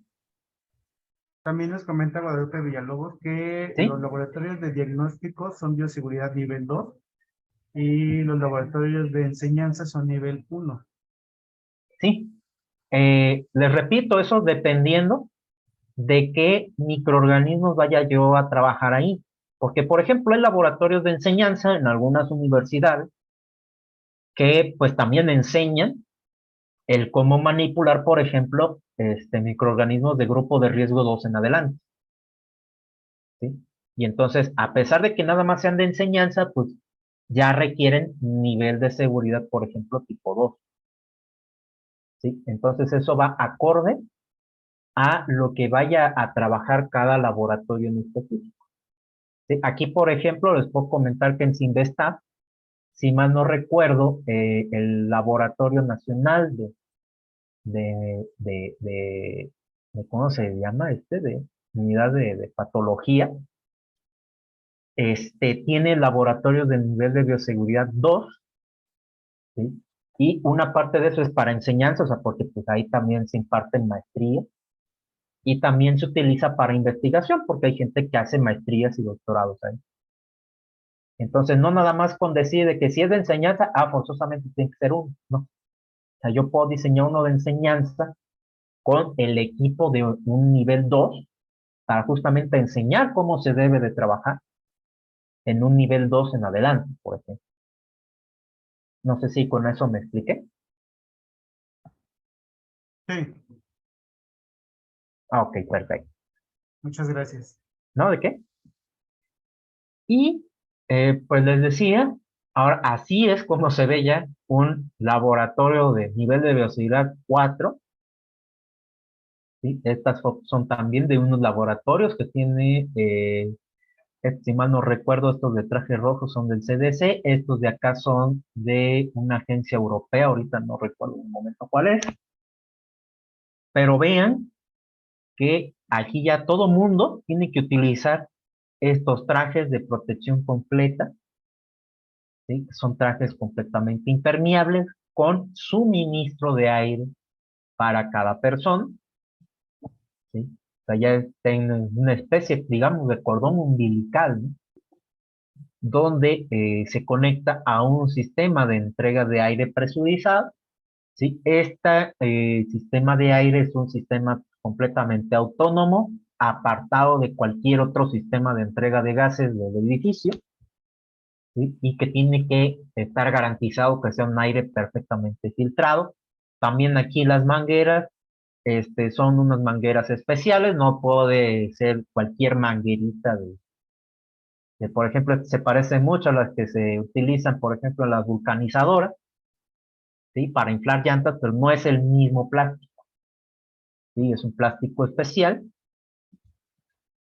También nos comenta Guadalupe Villalobos que ¿Sí? los laboratorios de diagnóstico son bioseguridad nivel 2 y los laboratorios de enseñanza son nivel 1. Sí. Les repito, eso dependiendo de qué microorganismos vaya yo a trabajar ahí. Porque, por ejemplo, hay laboratorios de enseñanza en algunas universidades que pues también enseñan el cómo manipular, por ejemplo, microorganismos de grupo de riesgo 2 en adelante. ¿Sí? Y entonces, a pesar de que nada más sean de enseñanza, pues ya requieren nivel de seguridad, por ejemplo, tipo 2. ¿Sí? Entonces, eso va acorde a lo que vaya a trabajar cada laboratorio en específico. ¿Sí? Aquí, por ejemplo, les puedo comentar que en Sinvestab, si mal no recuerdo, el Laboratorio Nacional ¿cómo se llama? De unidad de patología, tiene laboratorios de nivel de bioseguridad 2, ¿sí? Y una parte de eso es para enseñanza, o sea, porque pues ahí también se imparten maestrías, y también se utiliza para investigación, porque hay gente que hace maestrías y doctorados ahí. Entonces, no nada más con decir de que si es de enseñanza, forzosamente tiene que ser uno, ¿no? O sea, yo puedo diseñar uno de enseñanza con el equipo de un nivel 2 para justamente enseñar cómo se debe de trabajar en un nivel 2 en adelante, por ejemplo. No sé si con eso me expliqué. Sí, Ah, ok, perfecto. muchas gracias. ¿No? ¿De qué? Y pues les decía, ahora así es como se ve ya un laboratorio de nivel de bioseguridad 4. ¿Sí? Estas fotos son también de unos laboratorios que tiene, si mal no recuerdo, estos de traje rojo son del CDC, estos de acá son de una agencia europea, ahorita no recuerdo en un momento cuál es, pero vean que aquí ya todo mundo tiene que utilizar estos trajes de protección completa, ¿sí? Son trajes completamente impermeables con suministro de aire para cada persona, ¿sí? O sea, ya en una especie, digamos, de cordón umbilical, ¿no? Donde se conecta a un sistema de entrega de aire presurizado, ¿sí? Este sistema de aire es un sistema completamente autónomo, apartado de cualquier otro sistema de entrega de gases del edificio, ¿sí? Y que tiene que estar garantizado que sea un aire perfectamente filtrado. También aquí las mangueras, son unas mangueras especiales, no puede ser cualquier manguerita por ejemplo, se parece mucho a las que se utilizan, por ejemplo, en las vulcanizadoras, ¿sí? Para inflar llantas, pero no es el mismo plástico, ¿sí? Es un plástico especial,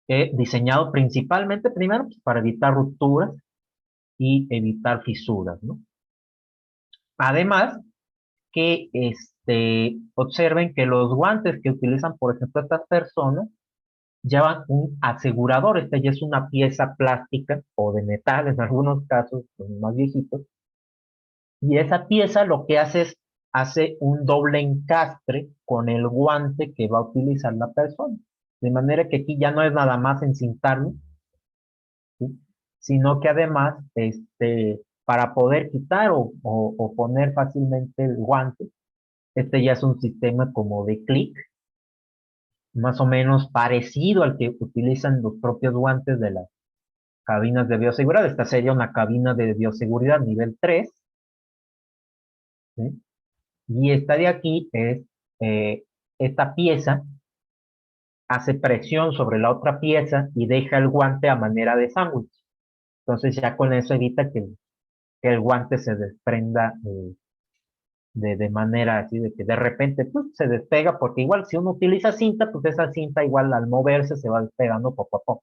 diseñado principalmente, primero, pues, para evitar rupturas y evitar fisuras, ¿no? Además, que observen que los guantes que utilizan, por ejemplo, estas personas, llevan un asegurador. Esta ya es una pieza plástica o de metal, en algunos casos, los más viejitos, y esa pieza lo que hace es, hace un doble encastre con el guante que va a utilizar la persona. De manera que aquí ya no es nada más encintarlo, ¿sí? Sino que además, para poder quitar o poner fácilmente el guante, ya es un sistema como de clic, más o menos parecido al que utilizan los propios guantes de las cabinas de bioseguridad. Esta sería una cabina de bioseguridad nivel 3, ¿sí? Y esta de aquí es, esta pieza hace presión sobre la otra pieza y deja el guante a manera de sándwich. Entonces ya con eso evita que el guante se desprenda de manera así, de que de repente pues, se despega, porque igual si uno utiliza cinta, pues esa cinta igual al moverse se va despegando poco a poco,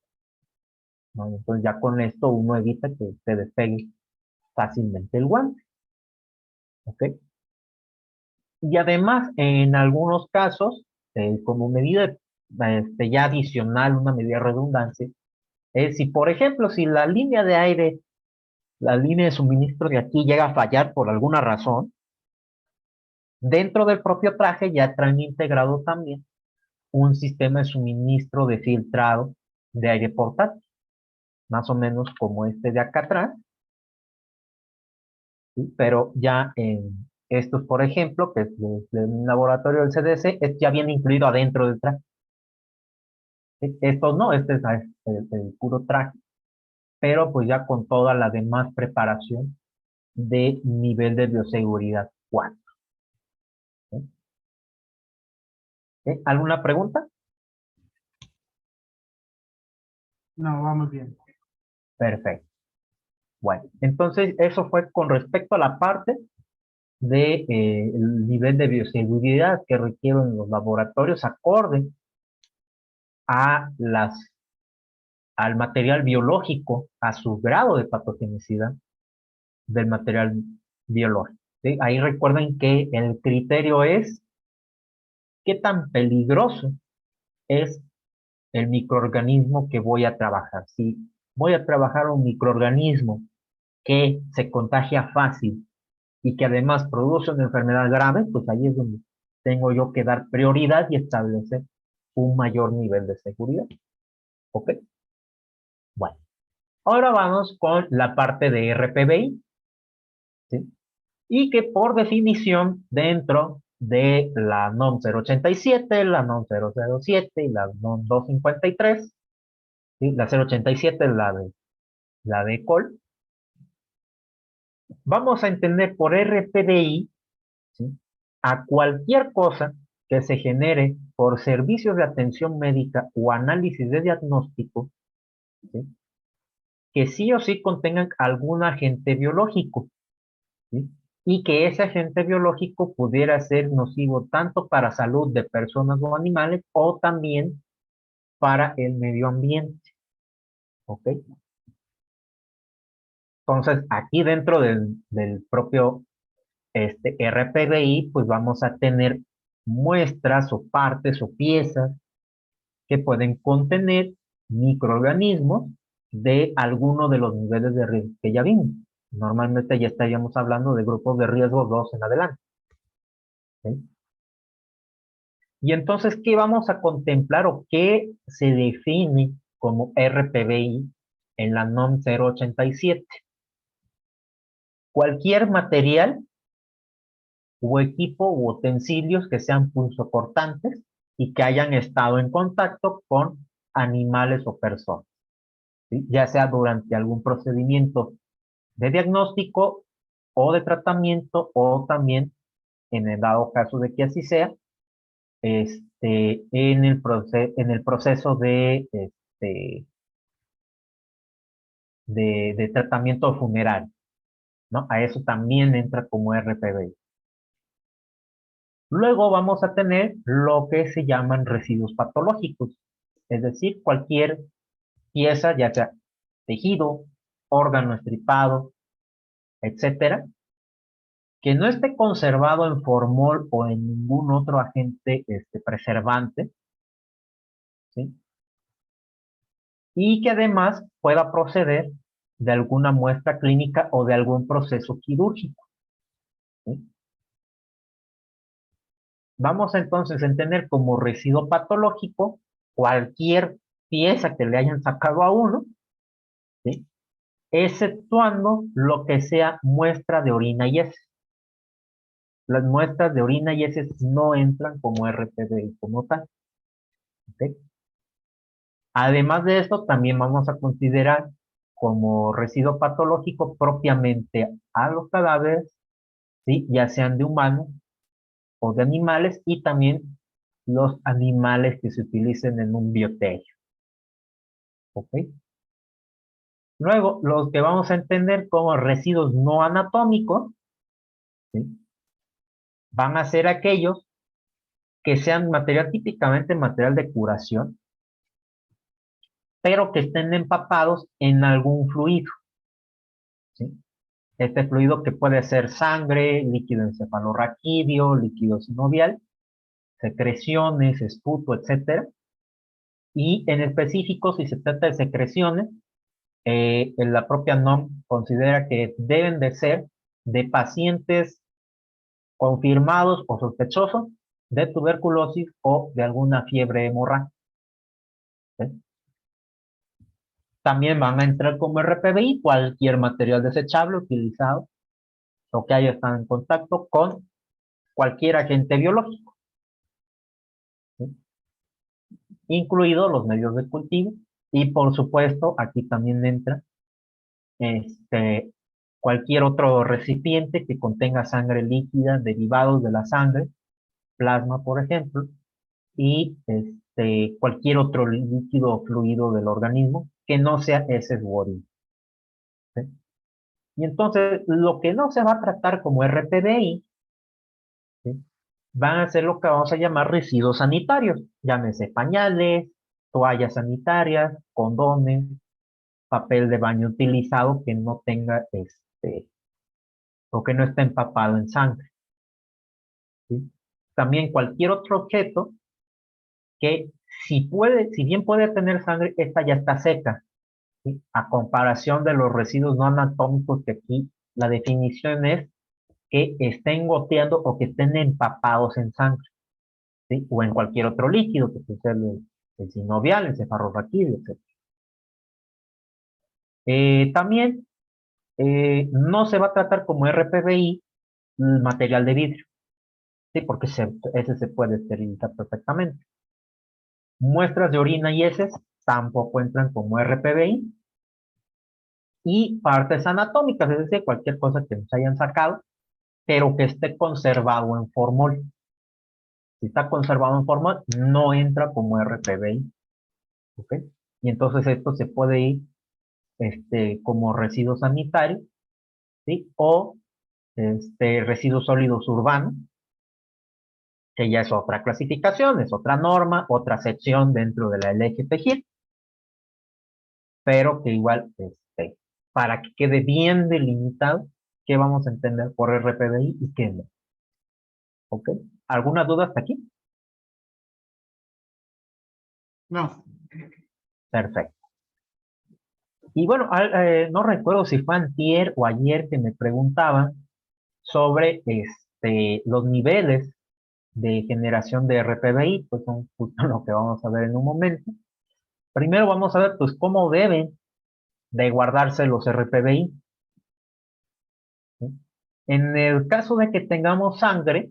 ¿no? Entonces ya con esto uno evita que se despegue fácilmente el guante, ¿ok? Y además, en algunos casos, como medida ya adicional, una medida de redundancia, es si, por ejemplo, si la línea de aire, la línea de suministro de aquí llega a fallar por alguna razón, dentro del propio traje ya traen integrado también un sistema de suministro de filtrado de aire portátil, más o menos como este de acá atrás, ¿sí? Pero ya en estos, por ejemplo, que es del laboratorio del CDC, ya viene incluido adentro del traje. Estos no, este es el puro traje, pero pues ya con toda la demás preparación de nivel de bioseguridad 4. ¿Sí? ¿Sí? ¿Alguna pregunta? No, vamos bien. Perfecto. Bueno, entonces eso fue con respecto a la parte de el nivel de bioseguridad que requieren los laboratorios acorde a al material biológico, a su grado de patogenicidad del material biológico. ¿Sí? Ahí recuerden que el criterio es qué tan peligroso es el microorganismo que voy a trabajar. Si voy a trabajar un microorganismo que se contagia fácil y que además produce una enfermedad grave, pues ahí es donde tengo yo que dar prioridad y establecer un mayor nivel de seguridad. ¿Ok? Bueno, ahora vamos con la parte de RPBI, ¿sí? Y que por definición dentro de la NOM 087, la NOM 007 y la NOM 253, ¿sí? La 087 es la de COL. Vamos a entender por RPDI, ¿sí? A cualquier cosa que se genere por servicios de atención médica o análisis de diagnóstico, ¿sí? Que sí o sí contengan algún agente biológico, ¿sí? Y que ese agente biológico pudiera ser nocivo tanto para salud de personas o animales o también para el medio ambiente. ¿Ok? Entonces, aquí dentro del propio RPBI, pues vamos a tener muestras o partes o piezas que pueden contener microorganismos de alguno de los niveles de riesgo que ya vimos. Normalmente ya estaríamos hablando de grupos de riesgo 2 en adelante. ¿Sí? Y entonces, ¿qué vamos a contemplar o qué se define como RPBI en la NOM 087? Cualquier material o equipo u utensilios que sean punzocortantes y que hayan estado en contacto con animales o personas, ¿sí? Ya sea durante algún procedimiento de diagnóstico o de tratamiento o también, en el dado caso de que así sea, en el proceso de tratamiento funerario, ¿no? A eso también entra como RPBI. Luego vamos a tener lo que se llaman residuos patológicos, es decir, cualquier pieza, ya sea tejido, órgano estripado, etcétera, que no esté conservado en formol o en ningún otro agente preservante, ¿sí? Y que además pueda proceder de alguna muestra clínica o de algún proceso quirúrgico, ¿sí? Vamos entonces a entender como residuo patológico cualquier pieza que le hayan sacado a uno, ¿sí? Exceptuando lo que sea muestra de orina y heces. Las muestras de orina y heces no entran como RPDI como tal, ¿ok? Además de esto, también vamos a considerar como residuo patológico propiamente a los cadáveres, ¿sí? Ya sean de humanos o de animales, y también los animales que se utilicen en un bioterio. ¿Ok? Luego, los que vamos a entender como residuos no anatómicos, ¿sí? van a ser aquellos que sean típicamente material de curación, pero que estén empapados en algún fluido, ¿sí? Este fluido que puede ser sangre, líquido encefalorraquídeo, líquido sinovial, secreciones, esputo, etcétera. Y en específico, si se trata de secreciones, la propia NOM considera que deben de ser de pacientes confirmados o sospechosos de tuberculosis o de alguna fiebre hemorrágica, ¿sí? También van a entrar como RPBI cualquier material desechable utilizado o que haya estado en contacto con cualquier agente biológico, ¿sí? Incluidos los medios de cultivo. Y por supuesto, aquí también entra cualquier otro recipiente que contenga sangre líquida, derivados de la sangre, plasma, por ejemplo, y cualquier otro líquido o fluido del organismo que no sea ese u orina, ¿sí? Y entonces, lo que no se va a tratar como RPDI, ¿sí?, van a ser lo que vamos a llamar residuos sanitarios, llámese pañales, toallas sanitarias, condones, papel de baño utilizado que no tenga o que no esté empapado en sangre, ¿sí? También cualquier otro objeto que si bien puede tener sangre, esta ya está seca, ¿sí? A comparación de los residuos no anatómicos, que aquí la definición es que estén goteando o que estén empapados en sangre, ¿sí? O en cualquier otro líquido, que puede ser el sinovial, el cefalorraquídeo, etc. También no se va a tratar como RPBI el material de vidrio, ¿sí? Porque ese se puede esterilizar perfectamente. Muestras de orina y heces tampoco entran como RPBI. Y partes anatómicas, es decir, cualquier cosa que nos hayan sacado, pero que esté conservado en formol. Si está conservado en formol, no entra como RPBI, ¿ok? Y entonces esto se puede ir como residuo sanitario, ¿sí? O residuos sólidos urbanos, que ya es otra clasificación, es otra norma, otra sección dentro de la LGPG, pero que igual, para que quede bien delimitado qué vamos a entender por RPBI y qué no. ¿Ok? ¿Alguna duda hasta aquí? No. Perfecto. Y bueno, no recuerdo si fue antier o ayer que me preguntaban sobre los niveles de generación de RPBI, pues son justo lo que vamos a ver en un momento. Primero vamos a ver pues cómo deben de guardarse los RPBI, ¿sí? En el caso de que tengamos sangre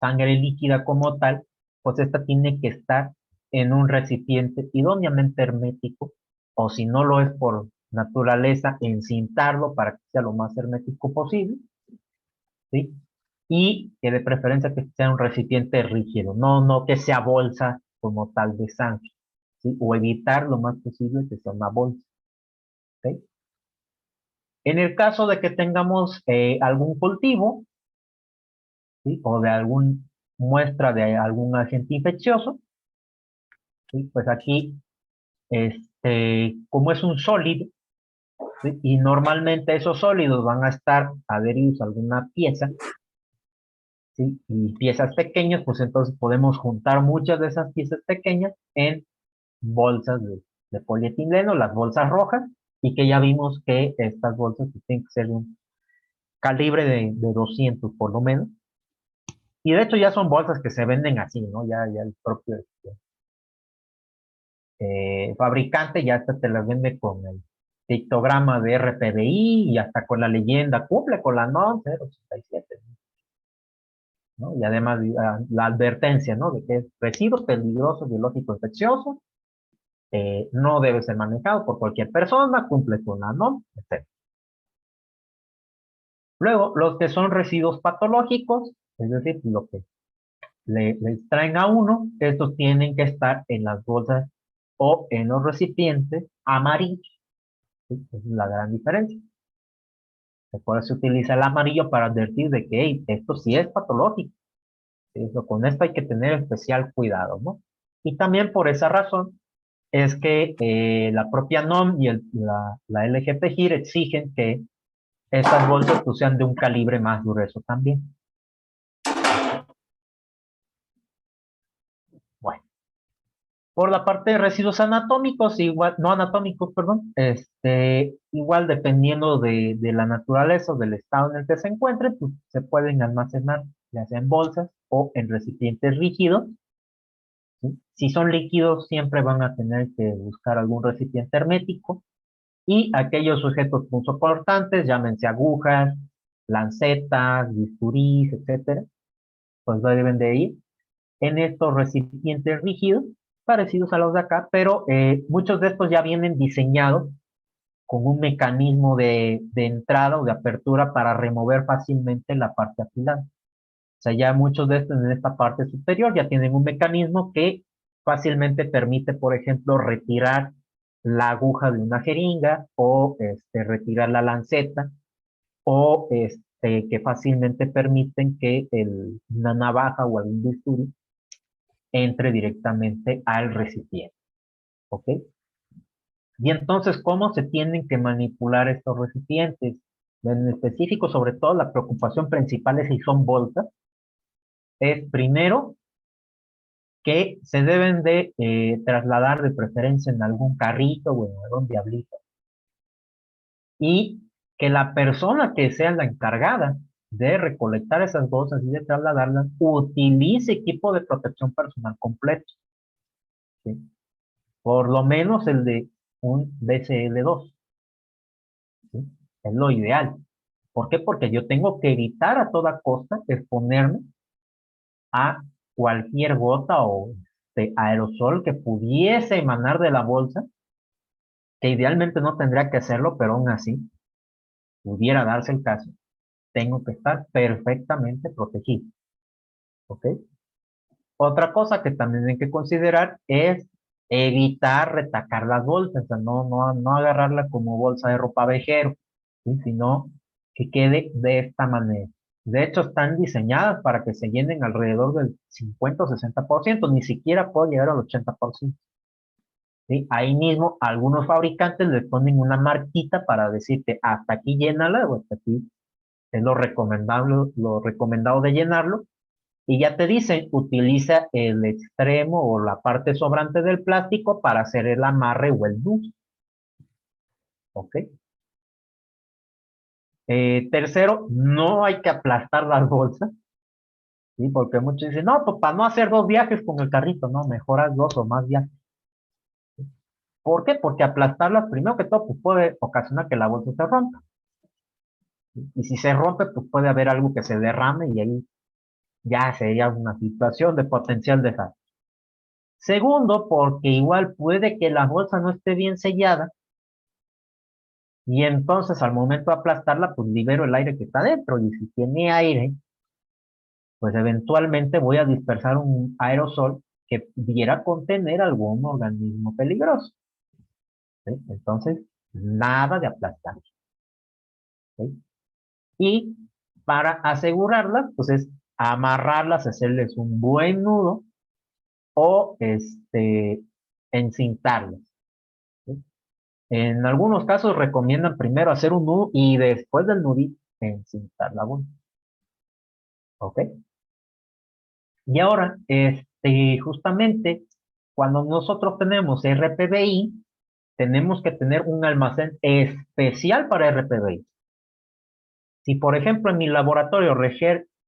líquida como tal, pues esta tiene que estar en un recipiente idóneamente hermético, o si no lo es por naturaleza, encintarlo para que sea lo más hermético posible, ¿sí? Y que de preferencia que sea un recipiente rígido, no que sea bolsa como tal de sangre, ¿sí? O evitar lo más posible que sea una bolsa, ¿sí? En el caso de que tengamos algún cultivo, ¿sí?, o de alguna muestra de algún agente infeccioso, ¿sí?, pues aquí, como es un sólido, ¿sí?, y normalmente esos sólidos van a estar adheridos a alguna pieza, ¿sí?, y piezas pequeñas, pues entonces podemos juntar muchas de esas piezas pequeñas en bolsas de polietileno, las bolsas rojas, y que ya vimos que estas bolsas pues, tienen que ser de un calibre de 200 por lo menos. Y de hecho ya son bolsas que se venden así, ¿no? Ya el propio fabricante ya hasta te las vende con el pictograma de RPBI y hasta con la leyenda, cumple con la NOM 087, ¿no? Y además la advertencia, ¿no? De que es residuo peligroso, biológico, infeccioso, no debe ser manejado por cualquier persona, cumple con la NOM, etc. Luego, los que son residuos patológicos, es decir, lo que le extraen a uno, estos tienen que estar en las bolsas o en los recipientes amarillos, ¿sí? Esa es la gran diferencia. Por eso se utiliza el amarillo para advertir de que hey, esto sí es patológico. Eso, con esto hay que tener especial cuidado, ¿no? Y también por esa razón es que la propia NOM y la LGPGIR exigen que estas bolsas pues, sean de un calibre más grueso también. Bueno, por la parte de residuos anatómicos, igual, no anatómicos, perdón, igual dependiendo de la naturaleza o del estado en el que se encuentre, pues se pueden almacenar ya sea en bolsas o en recipientes rígidos. ¿Sí? Si son líquidos, siempre van a tener que buscar algún recipiente hermético y aquellos sujetos punzocortantes, llámense agujas, lancetas, bisturís, etcétera, pues deben de ir en estos recipientes rígidos, parecidos a los de acá, pero muchos de estos ya vienen diseñados con un mecanismo de entrada o de apertura para remover fácilmente la parte afilada. O sea, ya muchos de estos en esta parte superior ya tienen un mecanismo que fácilmente permite, por ejemplo, retirar la aguja de una jeringa o retirar la lanceta o que fácilmente permiten que una navaja o algún bisturí entre directamente al recipiente. ¿Ok? Y entonces, ¿cómo se tienen que manipular estos recipientes? En específico, sobre todo, la preocupación principal es si son bolsas. Es primero que se deben de trasladar de preferencia en algún carrito o en algún diablito. Y que la persona que sea la encargada de recolectar esas bolsas y de trasladarlas utilice equipo de protección personal completo. ¿Sí? Por lo menos el de un BCL2. ¿Sí? Es lo ideal. ¿Por qué? Porque yo tengo que evitar a toda costa exponerme a cualquier gota o aerosol que pudiese emanar de la bolsa, que idealmente no tendría que hacerlo, pero aún así pudiera darse el caso. Tengo que estar perfectamente protegido. ¿Ok? Otra cosa que también hay que considerar es evitar retacar las bolsas, o sea, no agarrarla como bolsa de ropa vejero, ¿sí? Sino que quede de esta manera. De hecho, están diseñadas para que se llenen alrededor del 50 o 60%, ni siquiera puede llegar al 80%. ¿Sí? Ahí mismo, algunos fabricantes les ponen una marquita para decirte hasta aquí llénala o hasta aquí es lo recomendado de llenarlo. Y ya te dicen, utiliza el extremo o la parte sobrante del plástico para hacer el amarre o el nudo. ¿Ok? Tercero, no hay que aplastar las bolsas. ¿Sí? Porque muchos dicen, no, pues para no hacer 2 viajes con el carrito, no, mejoras 2 o más viajes. ¿Por qué? Porque aplastarlas, primero que todo, pues puede ocasionar que la bolsa se rompa. ¿Sí? Y si se rompe, pues puede haber algo que se derrame y ahí ya sería una situación de potencial desastre. Segundo, porque igual puede que la bolsa no esté bien sellada y entonces al momento de aplastarla, pues libero el aire que está dentro y si tiene aire, pues eventualmente voy a dispersar un aerosol que pudiera contener algún organismo peligroso. ¿Sí? Entonces, nada de aplastar. ¿Sí? Y para asegurarlas, pues es amarrarlas, hacerles un buen nudo o encintarlas. ¿Sí? En algunos casos recomiendan primero hacer un nudo y después del nudito encintar la bolsa. ¿Ok? Y ahora, justamente, cuando nosotros tenemos RPBI, tenemos que tener un almacén especial para RPBI. Si, por ejemplo, en mi laboratorio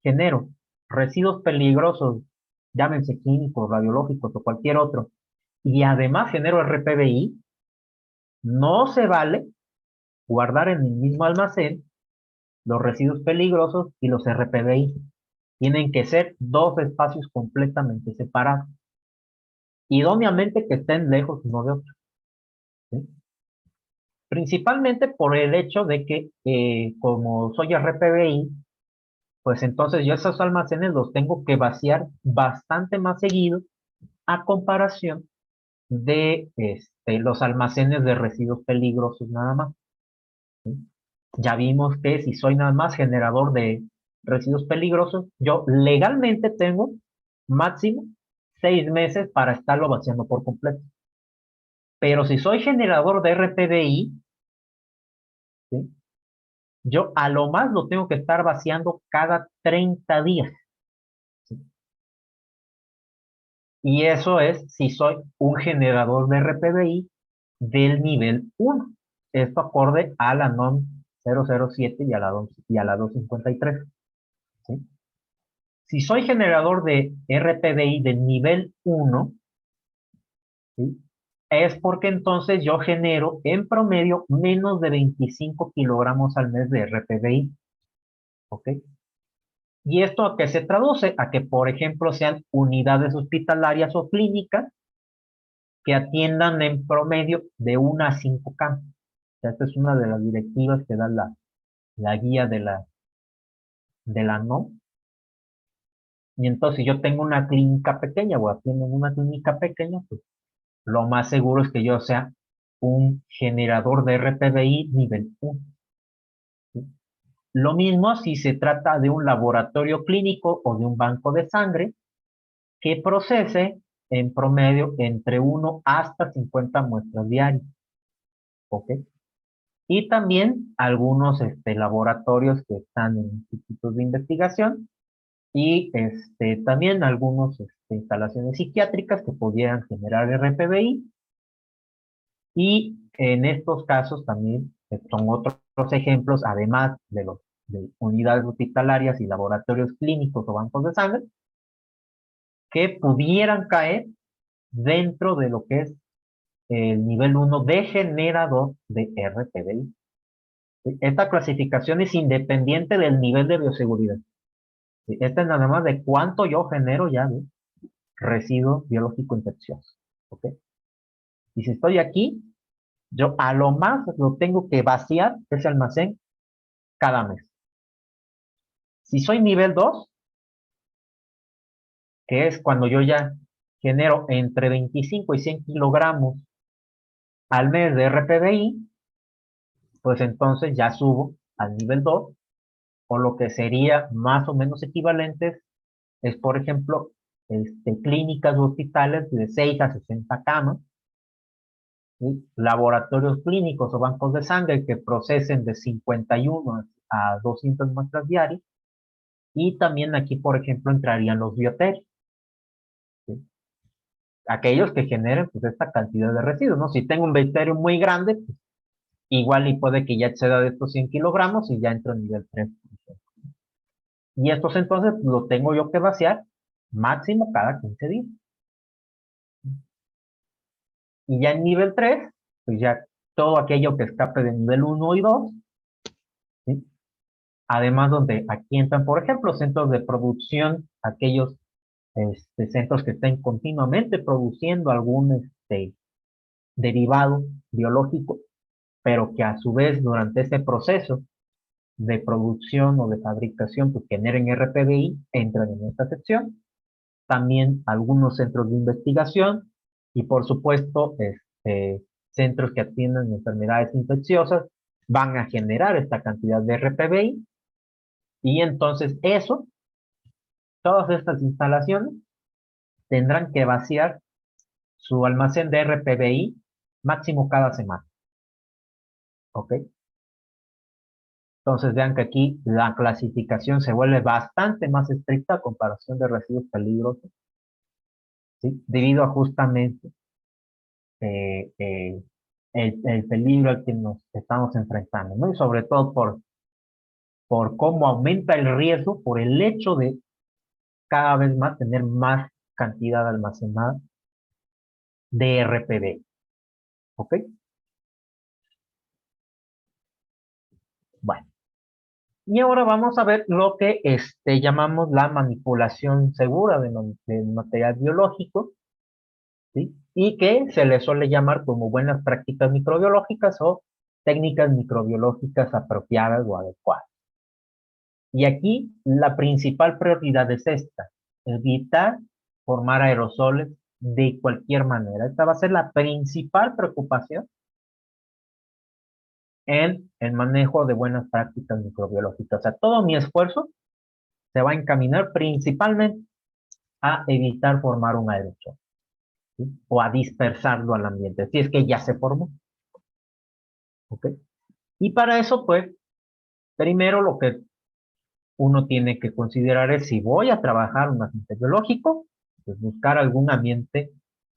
genero residuos peligrosos, llámense químicos, radiológicos o cualquier otro, y además genero RPBI, no se vale guardar en el mismo almacén los residuos peligrosos y los RPBI. Tienen que ser 2 espacios completamente separados. Idóneamente que estén lejos uno de otro. ¿Sí? Principalmente por el hecho de que como soy RPBI, pues entonces yo esos almacenes los tengo que vaciar bastante más seguido a comparación de los almacenes de residuos peligrosos nada más. ¿Sí? Ya vimos que si soy nada más generador de residuos peligrosos, yo legalmente tengo máximo 6 meses para estarlo vaciando por completo. Pero si soy generador de RPDI, ¿sí? Yo a lo más lo tengo que estar vaciando cada 30 días. ¿Sí? Y eso es si soy un generador de RPDI del nivel 1. Esto acorde a la NOM 007 y a la 253. ¿Sí? Si soy generador de RPDI del nivel 1, ¿sí? Es porque entonces yo genero en promedio menos de 25 kilogramos al mes de RPDI. ¿Ok? ¿Y esto a qué se traduce? A que, por ejemplo, sean unidades hospitalarias o clínicas que atiendan en promedio de 1 a 5 camas. Esta es una de las directivas que da la guía de la NOM. Y entonces, si yo tengo una clínica pequeña o atiendo en una clínica pequeña, pues lo más seguro es que yo sea un generador de RPDI nivel 1. ¿Sí? Lo mismo si se trata de un laboratorio clínico o de un banco de sangre que procese en promedio entre 1 hasta 50 muestras diarias. ¿Ok? Y también algunos laboratorios que están en institutos de investigación y también algunos instalaciones psiquiátricas que pudieran generar RPBI. Y en estos casos también son otros ejemplos, además de los de unidades hospitalarias y laboratorios clínicos o bancos de sangre, que pudieran caer dentro de lo que es el nivel 1 de generador de RPBI. ¿Sí? Esta clasificación es independiente del nivel de bioseguridad. ¿Sí? Esta es nada más de cuánto yo genero ya de residuo biológico infeccioso. ¿Ok? Y si estoy aquí, yo a lo más lo tengo que vaciar ese almacén cada mes. Si soy nivel 2, que es cuando yo ya genero entre 25 y 100 kilogramos al mes de RPBI, pues entonces ya subo al nivel 2, o lo que sería más o menos equivalentes es, por ejemplo, clínicas o hospitales de 6 a 60 camas, ¿sí? Laboratorios clínicos o bancos de sangre que procesen de 51 a 200 muestras diarias, y también aquí, por ejemplo, entrarían los bioterios, ¿sí? Aquellos que generen pues esta cantidad de residuos, ¿no? Si tengo un bacterio muy grande, pues, igual y puede que ya exceda de estos 100 kilogramos y ya entro en nivel 3. Y estos entonces lo tengo yo que vaciar máximo cada 15 días. Y ya en nivel 3, pues ya todo aquello que escape de nivel 1 y 2, ¿sí? Además donde aquí entran, por ejemplo, centros de producción, aquellos centros que estén continuamente produciendo algún derivado biológico, pero que a su vez durante ese proceso de producción o de fabricación pues generen RPDI, entran en esta sección. También algunos centros de investigación y por supuesto centros que atienden enfermedades infecciosas van a generar esta cantidad de RPBI, y entonces todas estas instalaciones tendrán que vaciar su almacén de RPBI máximo cada semana. ¿Ok? Entonces vean que aquí la clasificación se vuelve bastante más estricta a comparación de residuos peligrosos, ¿sí? Debido a justamente eh, eh, el peligro al que nos estamos enfrentando, ¿no? Y sobre todo por cómo aumenta el riesgo por el hecho de cada vez más tener más cantidad almacenada de RPD. ¿Ok? Bueno, y ahora vamos a ver lo que llamamos la manipulación segura del material biológico, ¿sí? Y que se le suele llamar como buenas prácticas microbiológicas o técnicas microbiológicas apropiadas o adecuadas. Y aquí la principal prioridad es esta: evitar formar aerosoles de cualquier manera. Esta va a ser la principal preocupación en el manejo de buenas prácticas microbiológicas. O sea, todo mi esfuerzo se va a encaminar principalmente a evitar formar un aerosol, ¿sí? O a dispersarlo al ambiente, si es que ya se formó. ¿Ok? Y para eso, pues, primero lo que uno tiene que considerar es si voy a trabajar un agente biológico, pues buscar algún ambiente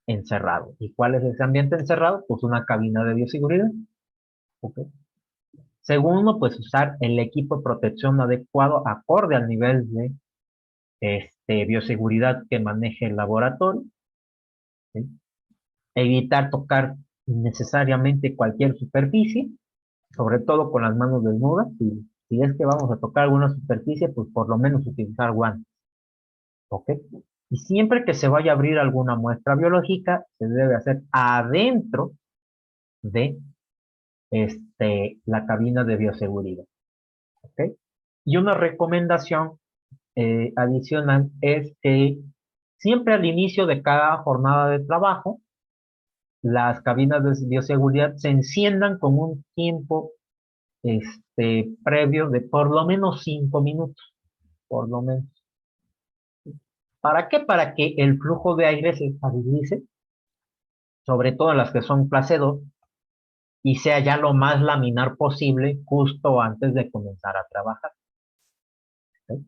encerrado. ¿Y cuál es ese ambiente encerrado? Pues una cabina de bioseguridad. ¿Ok? Segundo, pues usar el equipo de protección adecuado acorde al nivel de bioseguridad que maneje el laboratorio. ¿Sí? Evitar tocar innecesariamente cualquier superficie, sobre todo con las manos desnudas. Si es que vamos a tocar alguna superficie, pues por lo menos utilizar guantes. ¿Ok? Y siempre que se vaya a abrir alguna muestra biológica, se debe hacer adentro de la cabina de bioseguridad. ¿Ok? Y una recomendación adicional es que siempre al inicio de cada jornada de trabajo, las cabinas de bioseguridad se enciendan con un tiempo previo de por lo menos 5 minutos, por lo menos. ¿Para qué? Para que el flujo de aire se estabilice, sobre todo en las que son clase 2, y sea ya lo más laminar posible justo antes de comenzar a trabajar. ¿Sí?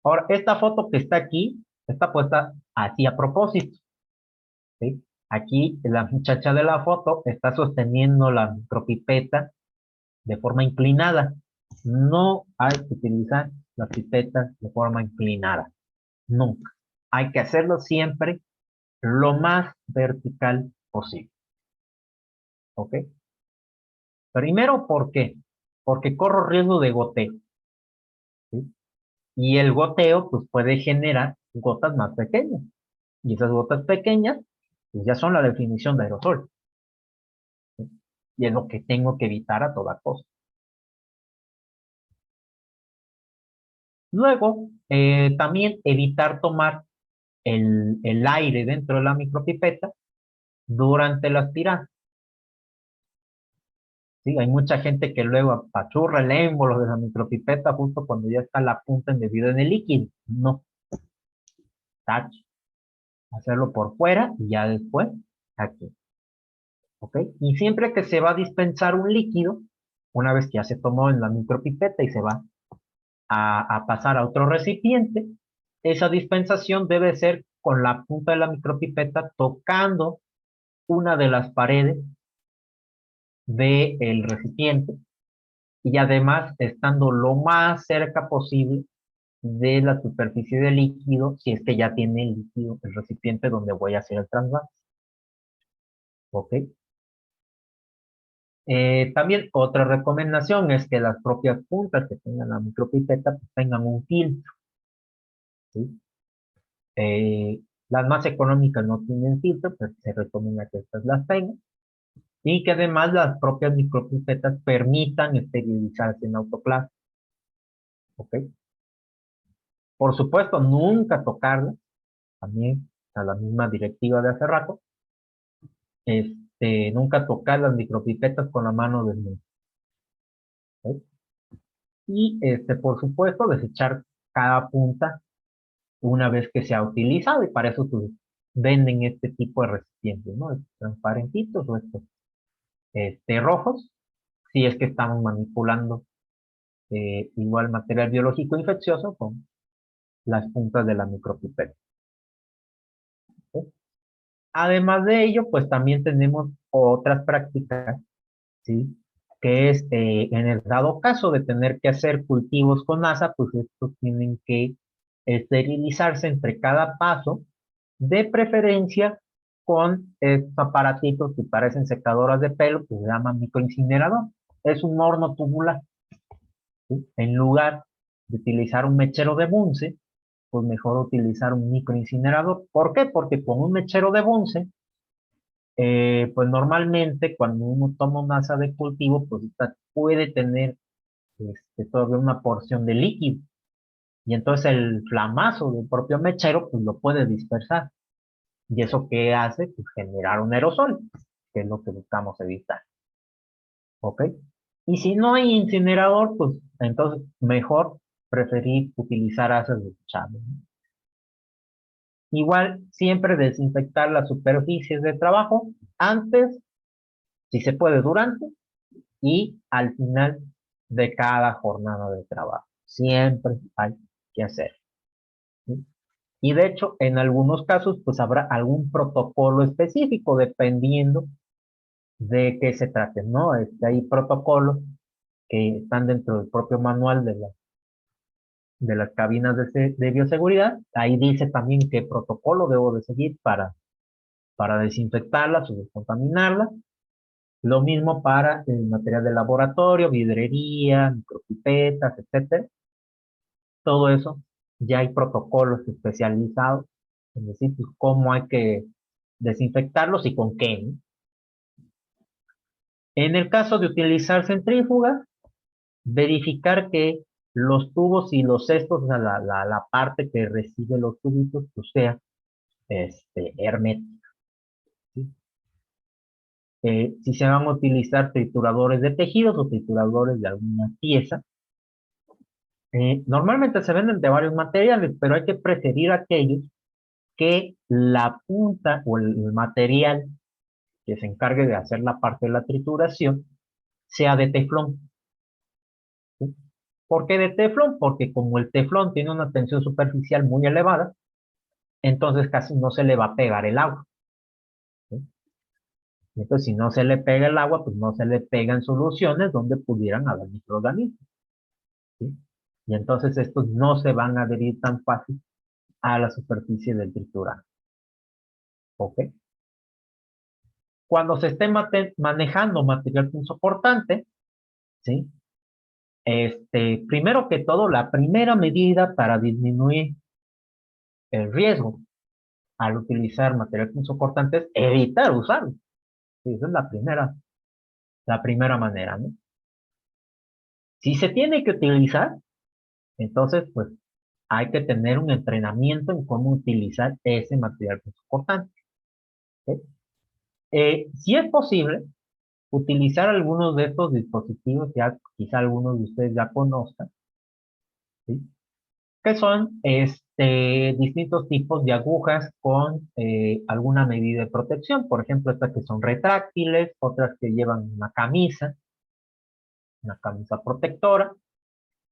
Ahora, esta foto que está aquí, está puesta así a propósito. ¿Sí? Aquí la muchacha de la foto está sosteniendo la micropipeta de forma inclinada. No hay que utilizar las pipetas de forma inclinada. Nunca. Hay que hacerlo siempre lo más vertical posible. ¿Ok? Primero, ¿por qué? Porque corro riesgo de goteo. ¿Sí? Y el goteo pues, puede generar gotas más pequeñas. Y esas gotas pequeñas pues, ya son la definición de aerosol. ¿Sí? Y es lo que tengo que evitar a toda costa. Luego, también evitar tomar el aire dentro de la micropipeta durante la aspirada. Sí, hay mucha gente que luego apachurra el émbolo de la micropipeta justo cuando ya está la punta embebida en el líquido. No, tache. Hacerlo por fuera y ya después aquí. ¿Ok? Y siempre que se va a dispensar un líquido, una vez que ya se tomó en la micropipeta y se va a pasar a otro recipiente, esa dispensación debe ser con la punta de la micropipeta tocando una de las paredes del recipiente y además estando lo más cerca posible de la superficie del líquido, si es que ya tiene el líquido, el recipiente donde voy a hacer el trasvase. ¿Ok? También otra recomendación es que las propias puntas que tengan la micropipeta pues, tengan un filtro. ¿Sí? Las más económicas no tienen filtro, pero se recomienda que estas las tengan. Y que además las propias micropipetas permitan esterilizarse en autoclave. ¿Ok? Por supuesto, nunca tocarlas, también a la misma directiva de hace rato, nunca tocar las micropipetas con la mano desnuda. ¿Ok? Y por supuesto, desechar cada punta una vez que se ha utilizado y para eso pues, venden este tipo de recipientes, ¿no? Estos transparentitos o estos rojos, si es que estamos manipulando igual material biológico infeccioso con las puntas de la micropipeta. ¿Sí? Además de ello, pues también tenemos otras prácticas, ¿sí? Que es, en el dado caso de tener que hacer cultivos con asa, pues estos tienen que esterilizarse entre cada paso, de preferencia con estos aparatitos que parecen secadoras de pelo, que se llaman microincinerador. Es un horno tubular, ¿sí? En lugar de utilizar un mechero de Bunsen, pues mejor utilizar un microincinerador. ¿Por qué? Porque con un mechero de Bunsen, pues normalmente cuando uno toma una asa de cultivo, pues esta puede tener todavía una porción de líquido. Y entonces el flamazo del propio mechero, pues lo puede dispersar. ¿Y eso qué hace? Pues generar un aerosol, que es lo que buscamos evitar. ¿ok? Y si no hay incinerador, pues entonces mejor preferir utilizar asas desechables, ¿no? Igual, siempre desinfectar las superficies de trabajo antes, si se puede, durante y al final de cada jornada de trabajo. Siempre hay que hacer, ¿sí? Y de hecho, en algunos casos, pues habrá algún protocolo específico dependiendo de qué se trate, ¿no? Hay protocolos que están dentro del propio manual de las cabinas de bioseguridad. Ahí dice también qué protocolo debo de seguir para desinfectarlas o descontaminarlas. Lo mismo para el material de laboratorio, vidrería, micropipetas, etcétera. Todo eso ya hay protocolos especializados, es decir, pues, cómo hay que desinfectarlos y con qué, ¿no? En el caso de utilizar centrífugas, verificar que los tubos y los cestos, o sea, la parte que recibe los tubitos, pues sea hermética, ¿sí? Si se van a utilizar trituradores de tejidos o trituradores de alguna pieza, normalmente se venden de varios materiales, pero hay que preferir aquellos que la punta o el material que se encargue de hacer la parte de la trituración sea de teflón, ¿sí? ¿Por qué de teflón? Porque como el teflón tiene una tensión superficial muy elevada, entonces casi no se le va a pegar el agua, ¿sí? Entonces, si no se le pega el agua, pues no se le pegan soluciones donde pudieran haber microorganismos, ¿sí? Y entonces estos no se van a adherir tan fácil a la superficie del triturado, ¿ok? Cuando se esté manejando material punzocortante, ¿sí? Primero que todo, la primera medida para disminuir el riesgo al utilizar material punzocortante es evitar usarlo. Sí, esa es la primera manera, ¿no? Si se tiene que utilizar, entonces, pues, hay que tener un entrenamiento en cómo utilizar ese material punzocortante, ¿ok? Si es posible, utilizar algunos de estos dispositivos, ya quizá algunos de ustedes ya conozcan, ¿sí? Que son distintos tipos de agujas con alguna medida de protección. Por ejemplo, estas que son retráctiles, otras que llevan una camisa protectora,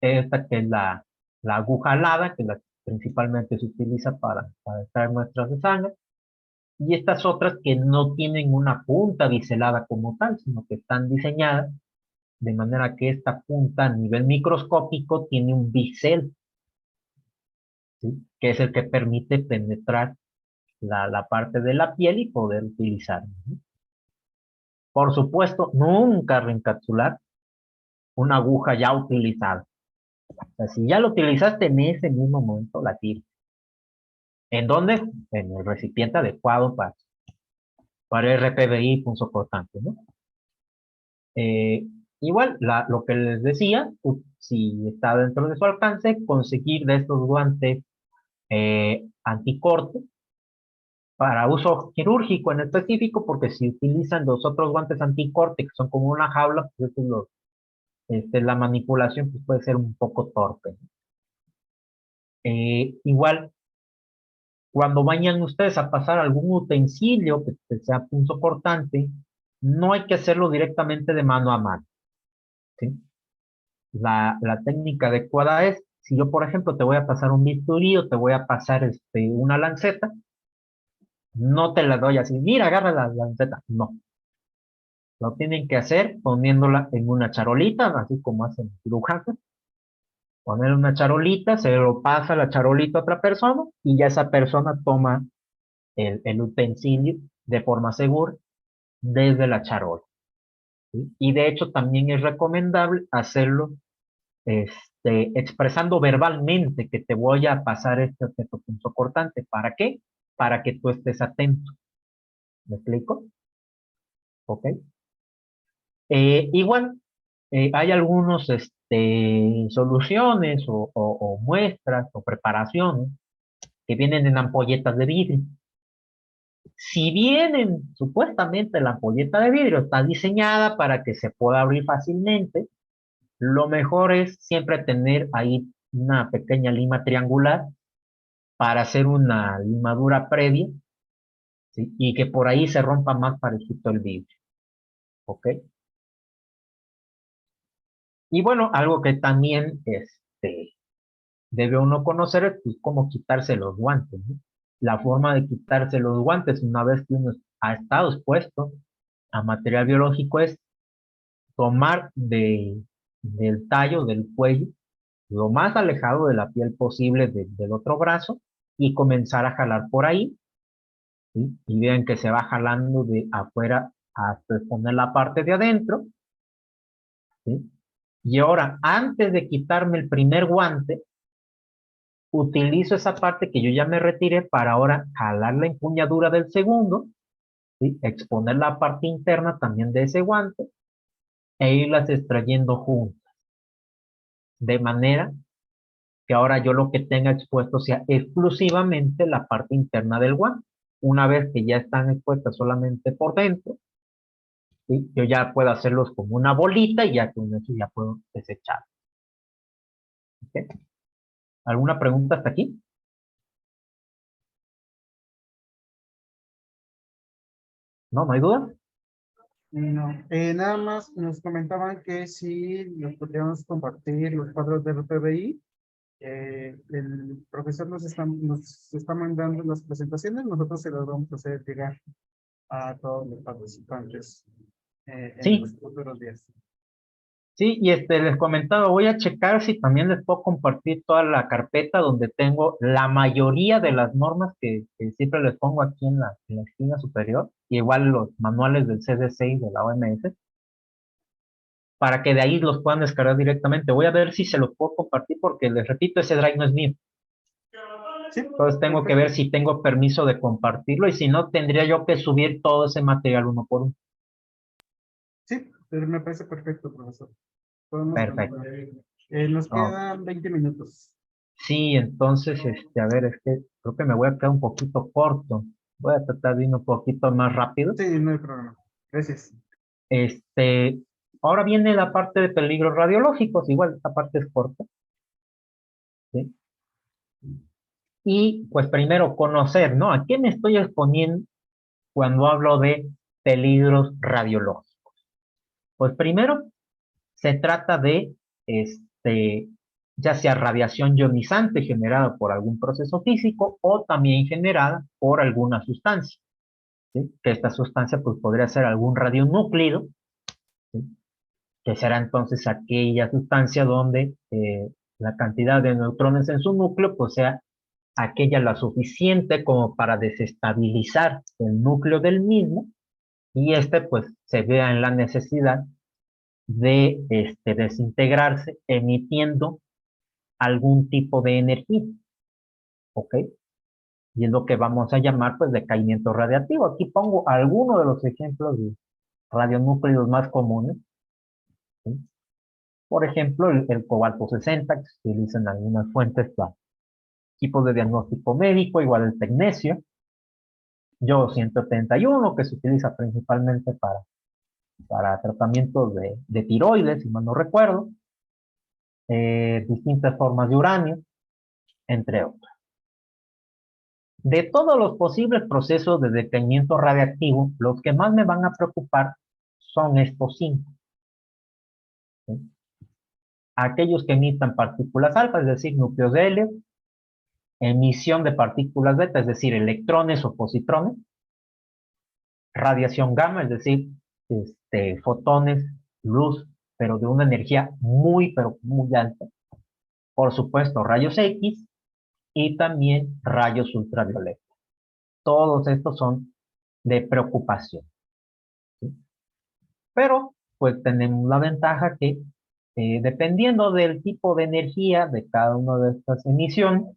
esta que es la aguja alada, que es la que principalmente se utiliza para extraer muestras de sangre, y estas otras que no tienen una punta biselada como tal, sino que están diseñadas de manera que esta punta a nivel microscópico tiene un bisel, ¿sí? Que es el que permite penetrar la parte de la piel y poder utilizarlo, ¿no? Por supuesto, nunca reencapsular una aguja ya utilizada. O sea, si ya lo utilizaste en ese mismo momento, la tiras. ¿En dónde? En el recipiente adecuado para RPBI punzocortante, ¿no? Eh, Igual, lo que les decía, si está dentro de su alcance, conseguir de estos guantes anticorte para uso quirúrgico en específico, porque si utilizan los otros guantes anticorte, que son como una jaula, pues eso la manipulación pues puede ser un poco torpe. Igual, cuando vayan ustedes a pasar algún utensilio que sea punzocortante, no hay que hacerlo directamente de mano a mano, ¿sí? La técnica adecuada es, si yo, por ejemplo, te voy a pasar un bisturí o te voy a pasar una lanceta, no te la doy así, mira, agarra la lanceta. No, lo tienen que hacer poniéndola en una charolita, así como hacen los cirujanos. Poner una charolita, se lo pasa la charolita a otra persona y ya esa persona toma el utensilio de forma segura desde la charola, ¿sí? Y de hecho también es recomendable hacerlo expresando verbalmente que te voy a pasar este objeto punzocortante. ¿Para qué? Para que tú estés atento. ¿Me explico? ¿Ok? Igual, hay algunos soluciones o muestras o preparaciones que vienen en ampolletas de vidrio. Si bien supuestamente la ampolleta de vidrio está diseñada para que se pueda abrir fácilmente, lo mejor es siempre tener ahí una pequeña lima triangular para hacer una limadura previa, ¿sí? Y que por ahí se rompa más parejito el vidrio, ¿ok? Y bueno, algo que también debe uno conocer es pues, cómo quitarse los guantes, ¿no? La forma de quitarse los guantes una vez que uno ha estado expuesto a material biológico es tomar del tallo, del cuello, lo más alejado de la piel posible del otro brazo y comenzar a jalar por ahí, ¿sí? Y vean que se va jalando de afuera hasta poner la parte de adentro, ¿sí? Y ahora, antes de quitarme el primer guante, utilizo esa parte que yo ya me retiré para ahora jalar la empuñadura del segundo, ¿sí? Exponer la parte interna también de ese guante e irlas extrayendo juntas, de manera que ahora yo lo que tenga expuesto sea exclusivamente la parte interna del guante. Una vez que ya están expuestas solamente por dentro, ¿sí? Yo ya puedo hacerlos como una bolita y ya con eso ya puedo desechar. ¿Ok? ¿Alguna pregunta hasta aquí? ¿No? ¿No hay duda? No, nada más nos comentaban que si nos podríamos compartir los cuadros del PBI, el profesor nos está mandando las presentaciones, nosotros se las vamos a hacer llegar a todos los participantes en Sí, los futuros días. sí, y les comentaba, voy a checar si también les puedo compartir toda la carpeta donde tengo la mayoría de las normas que siempre les pongo aquí en la esquina superior, y igual los manuales del CDC y de la OMS, para que de ahí los puedan descargar directamente. Voy a ver si se los puedo compartir porque les repito, ese drive no es mío. Sí, Entonces tengo que ver perfecto. si tengo permiso de compartirlo y si no, tendría yo que subir todo ese material uno por uno. Sí, pero me parece perfecto, profesor. Podemos Perfecto. continuar. Nos Oh, quedan 20 minutos. sí, entonces, a ver, es que creo que me voy a quedar un poquito corto. Voy a tratar de ir un poquito más rápido. Sí, no hay problema. Gracias. Este, ahora viene la parte de peligros radiológicos, igual esta parte es corta, ¿sí? Y pues primero conocer, ¿no? ¿A qué me estoy exponiendo cuando hablo de peligros radiológicos? Pues primero se trata de, ya sea radiación ionizante generada por algún proceso físico o también generada por alguna sustancia, ¿sí? Que esta sustancia pues podría ser algún radionúclido, ¿sí? Que será entonces aquella sustancia donde la cantidad de neutrones en su núcleo pues sea aquella la suficiente como para desestabilizar el núcleo del mismo y pues se vea en la necesidad de desintegrarse emitiendo algún tipo de energía, ¿ok? Y es lo que vamos a llamar pues decaimiento radiactivo. Aquí pongo algunos de los ejemplos de radionúclidos más comunes, ¿sí? Por ejemplo, el cobalto 60 que se utiliza en algunas fuentes para equipos de diagnóstico médico, igual el tecnecio, yodo 171 que se utiliza principalmente para tratamientos de tiroides, si mal no recuerdo, distintas formas de uranio, entre otros. De todos los posibles procesos de decaimiento radiactivo, los que más me van a preocupar son estos cinco, ¿sí? Aquellos que emitan partículas alfa, es decir, núcleos de helio, emisión de partículas beta, es decir, electrones o positrones, radiación gamma, es decir, fotones, luz, pero de una energía pero muy alta. Por supuesto, rayos X y también rayos ultravioleta. Todos estos son de preocupación, ¿sí? Pero, pues tenemos la ventaja que, dependiendo del tipo de energía de cada una de estas emisiones,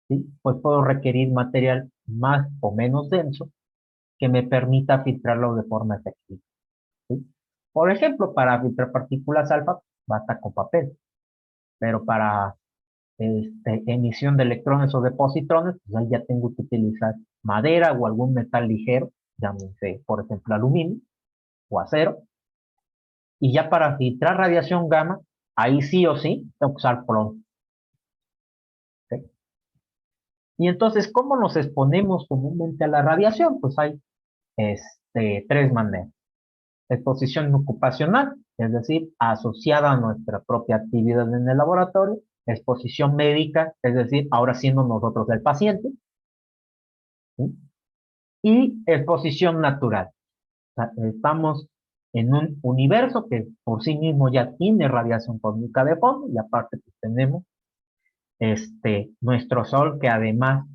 ¿sí? Pues puedo requerir material más o menos denso que me permita filtrarlo de forma efectiva, ¿sí? Por ejemplo, para filtrar partículas alfa, basta con papel, pero para emisión de electrones o de positrones, pues ahí ya tengo que utilizar madera o algún metal ligero, llámese, por ejemplo, aluminio o acero. Y ya para filtrar radiación gamma, ahí sí o sí tengo que usar plomo. ¿Ok? Y entonces, ¿cómo nos exponemos comúnmente a la radiación? Pues hay tres maneras. Exposición ocupacional, es decir, asociada a nuestra propia actividad en el laboratorio. Exposición médica, es decir, ahora siendo nosotros el paciente. ¿Sí? Y exposición natural. O sea, estamos en un universo que por sí mismo ya tiene radiación cósmica de fondo y aparte pues, tenemos nuestro Sol que además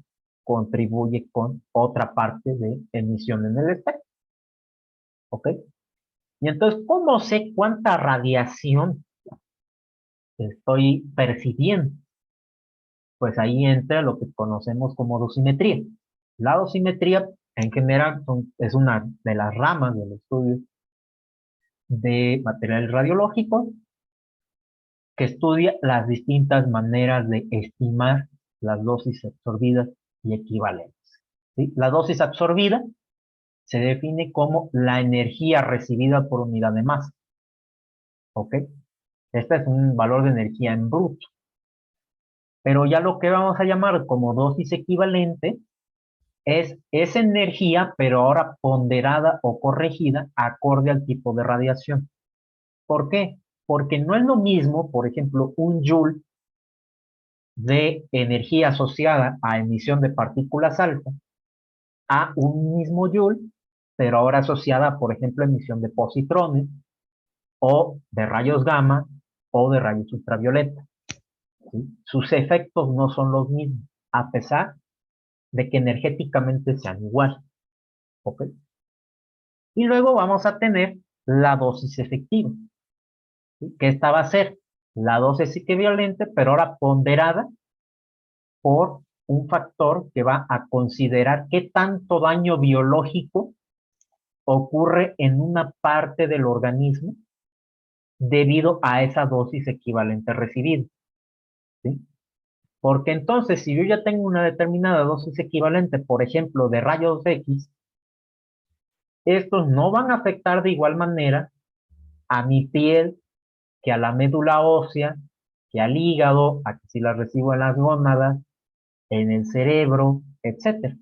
contribuye con otra parte de emisión en el espectro. ¿Ok? Y entonces, ¿cómo sé cuánta radiación estoy percibiendo? Pues ahí entra lo que conocemos como dosimetría. La dosimetría, en general, es una de las ramas del estudio de materiales radiológicos que estudia las distintas maneras de estimar las dosis absorbidas y equivalentes. ¿Sí? La dosis absorbida se define como la energía recibida por unidad de masa. ¿Ok? Este es un valor de energía en bruto. Pero ya lo que vamos a llamar como dosis equivalente es esa energía, pero ahora ponderada o corregida acorde al tipo de radiación. ¿Por qué? Porque no es lo mismo, por ejemplo, un joule de energía asociada a emisión de partículas alfa a un mismo joule, pero ahora asociada, por ejemplo, a emisión de positrones o de rayos gamma o de rayos ultravioleta. ¿Sí? Sus efectos no son los mismos, a pesar de que energéticamente sean igual. ¿Ok? Y luego vamos a tener la dosis efectiva, ¿sí? Que esta va a ser la dosis equivalente, pero ahora ponderada por un factor que va a considerar qué tanto daño biológico ocurre en una parte del organismo debido a esa dosis equivalente recibida. ¿Sí? Porque entonces, si yo ya tengo una determinada dosis equivalente, por ejemplo, de rayos X, estos no van a afectar de igual manera a mi piel, que a la médula ósea, que al hígado, a que si la recibo en las gónadas, en el cerebro, etcétera.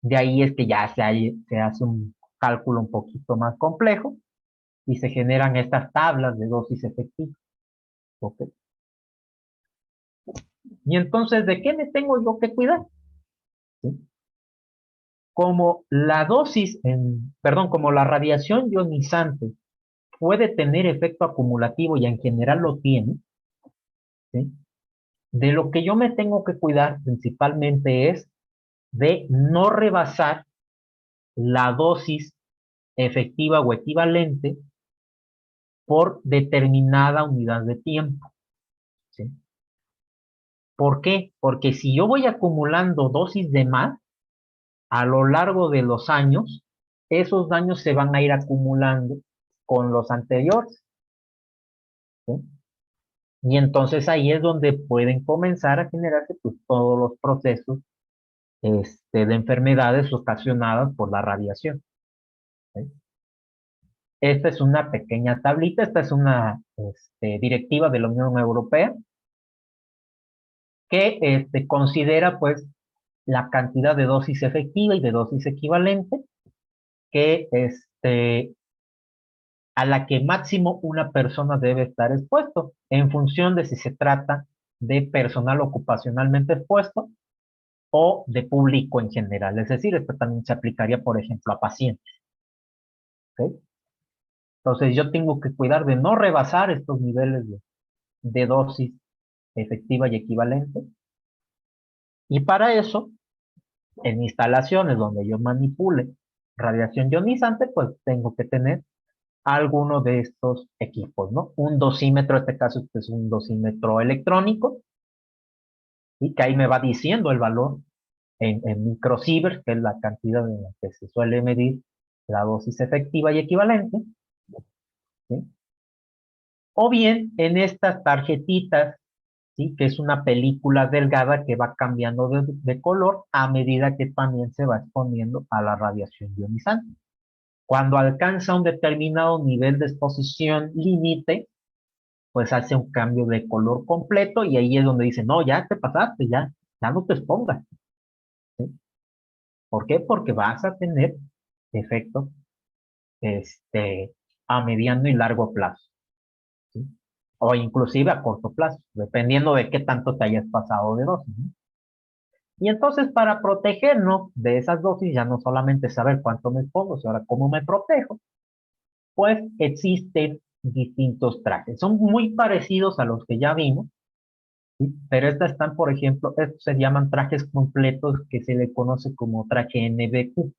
De ahí es que ya se hace un cálculo un poquito más complejo y se generan estas tablas de dosis efectiva. ¿Ok? Y entonces, ¿de qué me tengo yo que cuidar? ¿Sí? Como la como la radiación ionizante puede tener efecto acumulativo y en general lo tiene, ¿sí? De lo que yo me tengo que cuidar principalmente es de no rebasar la dosis efectiva o equivalente por determinada unidad de tiempo. ¿Sí? ¿Por qué? Porque si yo voy acumulando dosis de más, a lo largo de los años, esos daños se van a ir acumulando con los anteriores. ¿Sí? Y entonces ahí es donde pueden comenzar a generarse pues, todos los procesos de enfermedades ocasionadas por la radiación. ¿Sí? Esta es una pequeña tablita, esta es una directiva de la Unión Europea que considera pues la cantidad de dosis efectiva y de dosis equivalente que a la que máximo una persona debe estar expuesto en función de si se trata de personal ocupacionalmente expuesto o de público en general. Es decir, esto también se aplicaría, por ejemplo, a pacientes. ¿Ok? Entonces, yo tengo que cuidar de no rebasar estos niveles de dosis efectiva y equivalente. Y para eso, en instalaciones donde yo manipule radiación ionizante, pues tengo que tener alguno de estos equipos, ¿no? Un dosímetro, en este caso este es un dosímetro electrónico, y que ahí me va diciendo el valor en microsieverts, que es la cantidad en la que se suele medir la dosis efectiva y equivalente, ¿sí? O bien en estas tarjetitas, ¿sí? Que es una película delgada que va cambiando de color a medida que también se va exponiendo a la radiación ionizante. Cuando alcanza un determinado nivel de exposición límite, pues hace un cambio de color completo y ahí es donde dice, no, ya te pasaste, ya no te expongas. ¿Sí? ¿Por qué? Porque vas a tener efectos a mediano y largo plazo, ¿sí? O inclusive a corto plazo, dependiendo de qué tanto te hayas pasado de dosis, ¿no? Y entonces para protegernos de esas dosis, ya no solamente saber cuánto me expongo, sino ahora cómo me protejo, pues existen distintos trajes. Son muy parecidos a los que ya vimos, ¿sí? Pero estas están, por ejemplo, estos se llaman trajes completos que se le conoce como traje NBQ,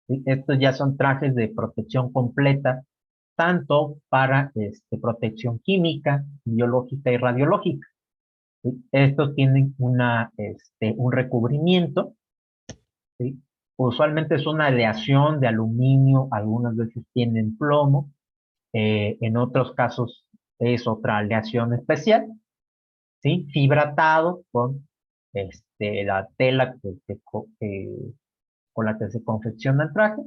¿sí? Estos ya son trajes de protección completa, tanto para protección química, biológica y radiológica, ¿sí? Estos tienen un recubrimiento, ¿sí? Usualmente es una aleación de aluminio, algunas veces tienen plomo, en otros casos es otra aleación especial, ¿sí? Fibratado con la tela con la que se confecciona el traje,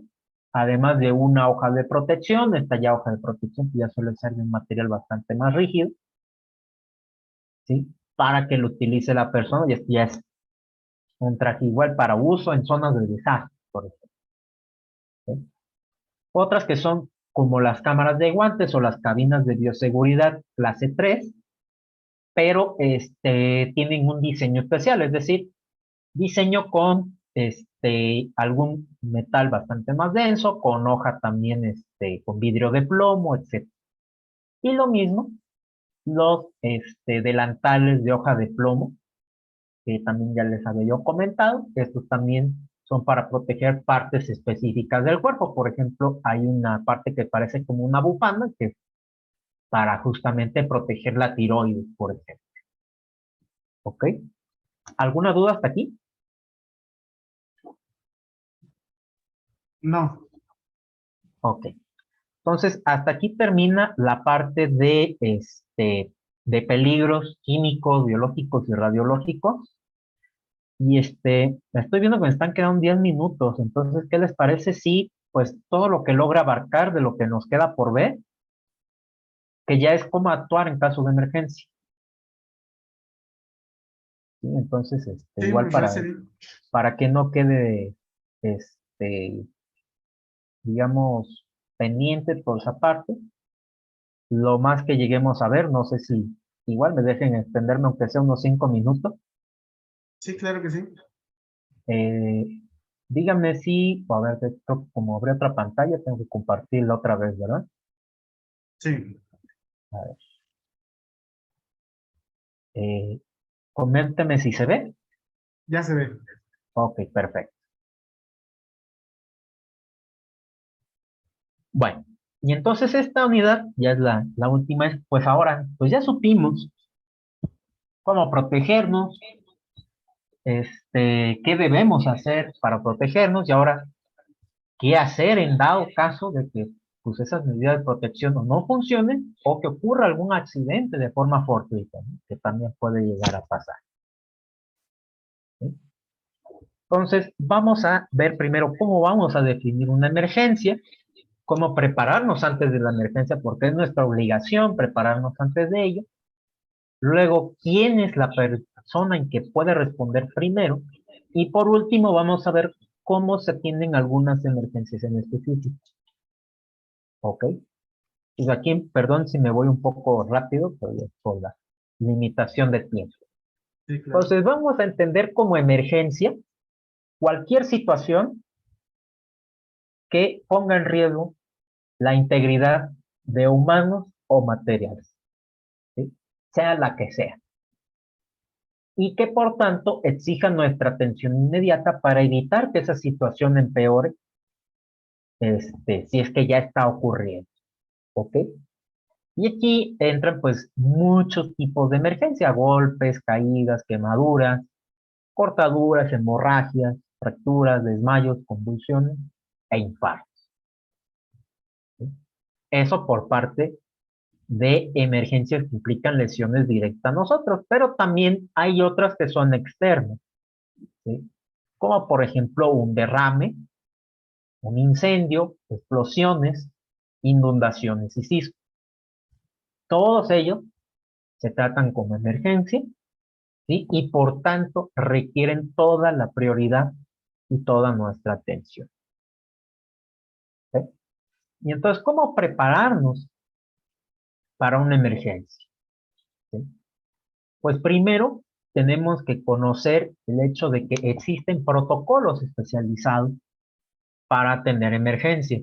además de una hoja de protección. Esta ya hoja de protección que ya suele ser de un material bastante más rígido, ¿sí? Para que lo utilice la persona, y este ya es un traje igual para uso en zonas de desastre, por ejemplo, ¿sí? Otras que son como las cámaras de guantes o las cabinas de bioseguridad clase 3, pero tienen un diseño especial, es decir, diseño con algún metal bastante más denso, con hoja también con vidrio de plomo, etc. Y lo mismo, los delantales de hoja de plomo, que también ya les había yo comentado, estos también son para proteger partes específicas del cuerpo. Por ejemplo, hay una parte que parece como una bufanda, que es para justamente proteger la tiroides, por ejemplo. ¿Ok? ¿Alguna duda hasta aquí? No, Ok. Entonces, hasta aquí termina la parte de peligros químicos, biológicos y radiológicos. Y estoy viendo que me están quedando 10 minutos. Entonces, ¿qué les parece si, pues, todo lo que logra abarcar de lo que nos queda por ver, que ya es cómo actuar en caso de emergencia? ¿Sí? Entonces, sí, igual me parece bien. para que no quede, este, digamos, pendiente por esa parte, lo más que lleguemos a ver, no sé si igual me dejen extenderme aunque sea unos 5 minutos. Sí, claro que sí. Eh, díganme si, a ver, como abrí otra pantalla, tengo que compartirla otra vez, ¿verdad? Sí, A ver, eh, coménteme si se ve. ya se ve. Ok, perfecto. Bueno, y entonces esta unidad ya es la última, pues ahora, pues ya supimos cómo protegernos, qué debemos hacer para protegernos y ahora qué hacer en dado caso de que pues, esas medidas de protección no funcionen o que ocurra algún accidente de forma fortuita, ¿no? Que también puede llegar a pasar, ¿sí? Entonces, vamos a ver primero cómo vamos a definir una emergencia, cómo prepararnos antes de la emergencia, porque es nuestra obligación prepararnos antes de ello. Luego, quién es la persona en que puede responder primero. Y por último, vamos a ver cómo se atienden algunas emergencias en específico. ¿Ok? Pues aquí, perdón si me voy un poco rápido, pero es por la limitación de tiempo. Sí, claro. Entonces, vamos a entender como emergencia cualquier situación que ponga en riesgo la integridad de humanos o materiales, ¿sí? Sea la que sea. Y que por tanto exija nuestra atención inmediata para evitar que esa situación empeore, si es que ya está ocurriendo. ¿Ok? Y aquí entran pues muchos tipos de emergencia: golpes, caídas, quemaduras, cortaduras, hemorragias, fracturas, desmayos, convulsiones e infartos, ¿sí? Eso por parte de emergencias que implican lesiones directas a nosotros, pero también hay otras que son externas, ¿sí? Como por ejemplo un derrame, un incendio, explosiones, inundaciones y sismos. Todos ellos se tratan como emergencia, ¿sí? Y por tanto requieren toda la prioridad y toda nuestra atención, ¿sí? Y entonces, ¿cómo prepararnos para una emergencia? ¿Sí? Pues primero tenemos que conocer el hecho de que existen protocolos especializados para atender emergencia.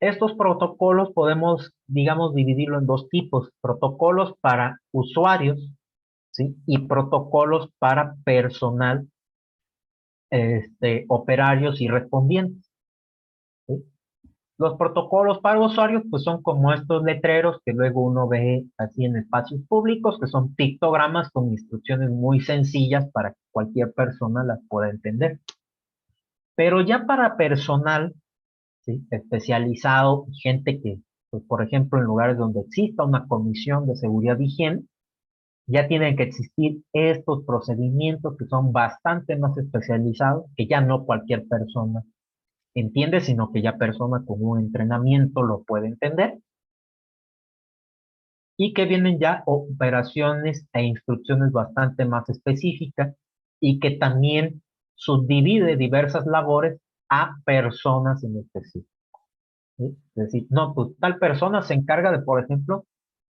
Estos protocolos podemos, digamos, dividirlo en dos tipos: protocolos para usuarios, ¿sí? Y protocolos para personal, operarios y respondientes, ¿sí? Los protocolos para usuarios, pues son como estos letreros que luego uno ve así en espacios públicos, que son pictogramas con instrucciones muy sencillas para que cualquier persona las pueda entender. Pero ya para personal, ¿sí? Especializado, gente que, pues, por ejemplo, en lugares donde exista una comisión de seguridad y higiene, ya tienen que existir estos procedimientos que son bastante más especializados, que ya no cualquier persona entiende, sino que ya persona con un entrenamiento lo puede entender, y que vienen ya operaciones e instrucciones bastante más específicas y que también subdivide diversas labores a personas en específico, ¿sí? Es decir, no, pues tal persona se encarga de, por ejemplo,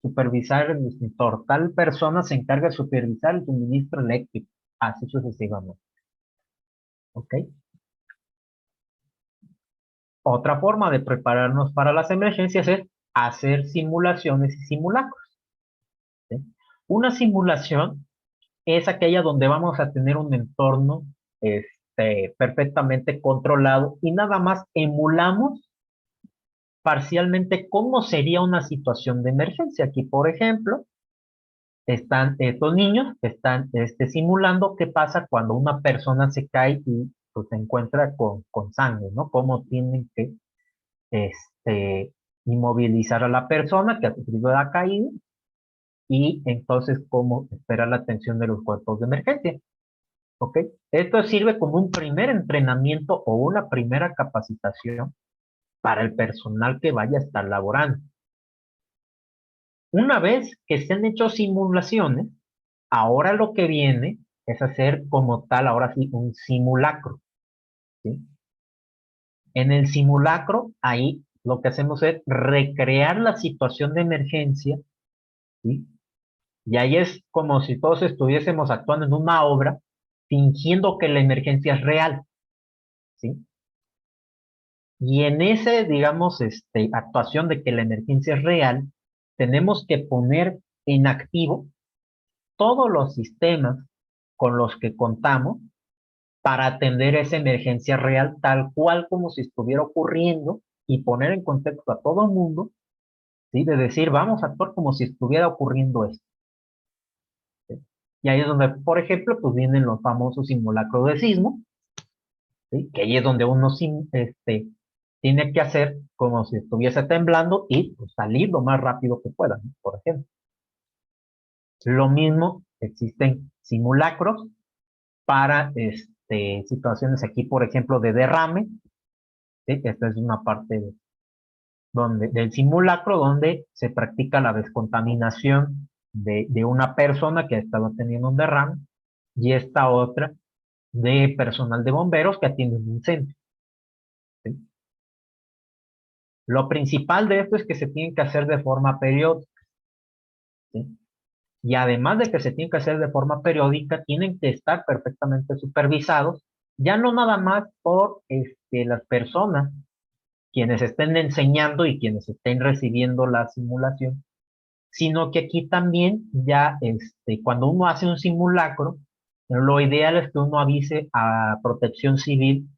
supervisar el extintor, tal persona se encarga de supervisar el suministro eléctrico, así sucesivamente, ¿ok? Otra forma de prepararnos para las emergencias es hacer simulaciones y simulacros, ¿sí? Una simulación es aquella donde vamos a tener un entorno perfectamente controlado y nada más emulamos parcialmente cómo sería una situación de emergencia. Aquí, por ejemplo, están estos niños que están simulando qué pasa cuando una persona se cae y pues, se encuentra con sangre, ¿no? Cómo tienen que inmovilizar a la persona que ha sufrido la caída y entonces cómo esperar la atención de los cuerpos de emergencia. ¿Ok? Esto sirve como un primer entrenamiento o una primera capacitación para el personal que vaya a estar laborando. Una vez que se han hecho simulaciones, ahora lo que viene es hacer como tal, ahora sí, un simulacro, ¿sí? En el simulacro, ahí lo que hacemos es recrear la situación de emergencia, ¿sí? Y ahí es como si todos estuviésemos actuando en una obra, fingiendo que la emergencia es real, ¿sí? Y en ese, digamos, actuación de que la emergencia es real, tenemos que poner en activo todos los sistemas con los que contamos para atender esa emergencia real tal cual como si estuviera ocurriendo y poner en contexto a todo el mundo, ¿sí? De decir, vamos a actuar como si estuviera ocurriendo esto, ¿sí? Y ahí es donde, por ejemplo, pues vienen los famosos simulacros de sismo, ¿sí? Que ahí es donde uno tiene que hacer como si estuviese temblando y pues, salir lo más rápido que pueda, ¿no? Por ejemplo. Lo mismo, existen simulacros para situaciones aquí, por ejemplo, de derrame, ¿sí? Esta es una parte del simulacro donde se practica la descontaminación de una persona que ha estado teniendo un derrame y esta otra de personal de bomberos que atiende un incendio, ¿sí? Lo principal de esto es que se tienen que hacer de forma periódica, ¿sí? Y además de que se tienen que hacer de forma periódica, tienen que estar perfectamente supervisados, ya no nada más por las personas quienes estén enseñando y quienes estén recibiendo la simulación, sino que aquí también ya cuando uno hace un simulacro, lo ideal es que uno avise a Protección Civil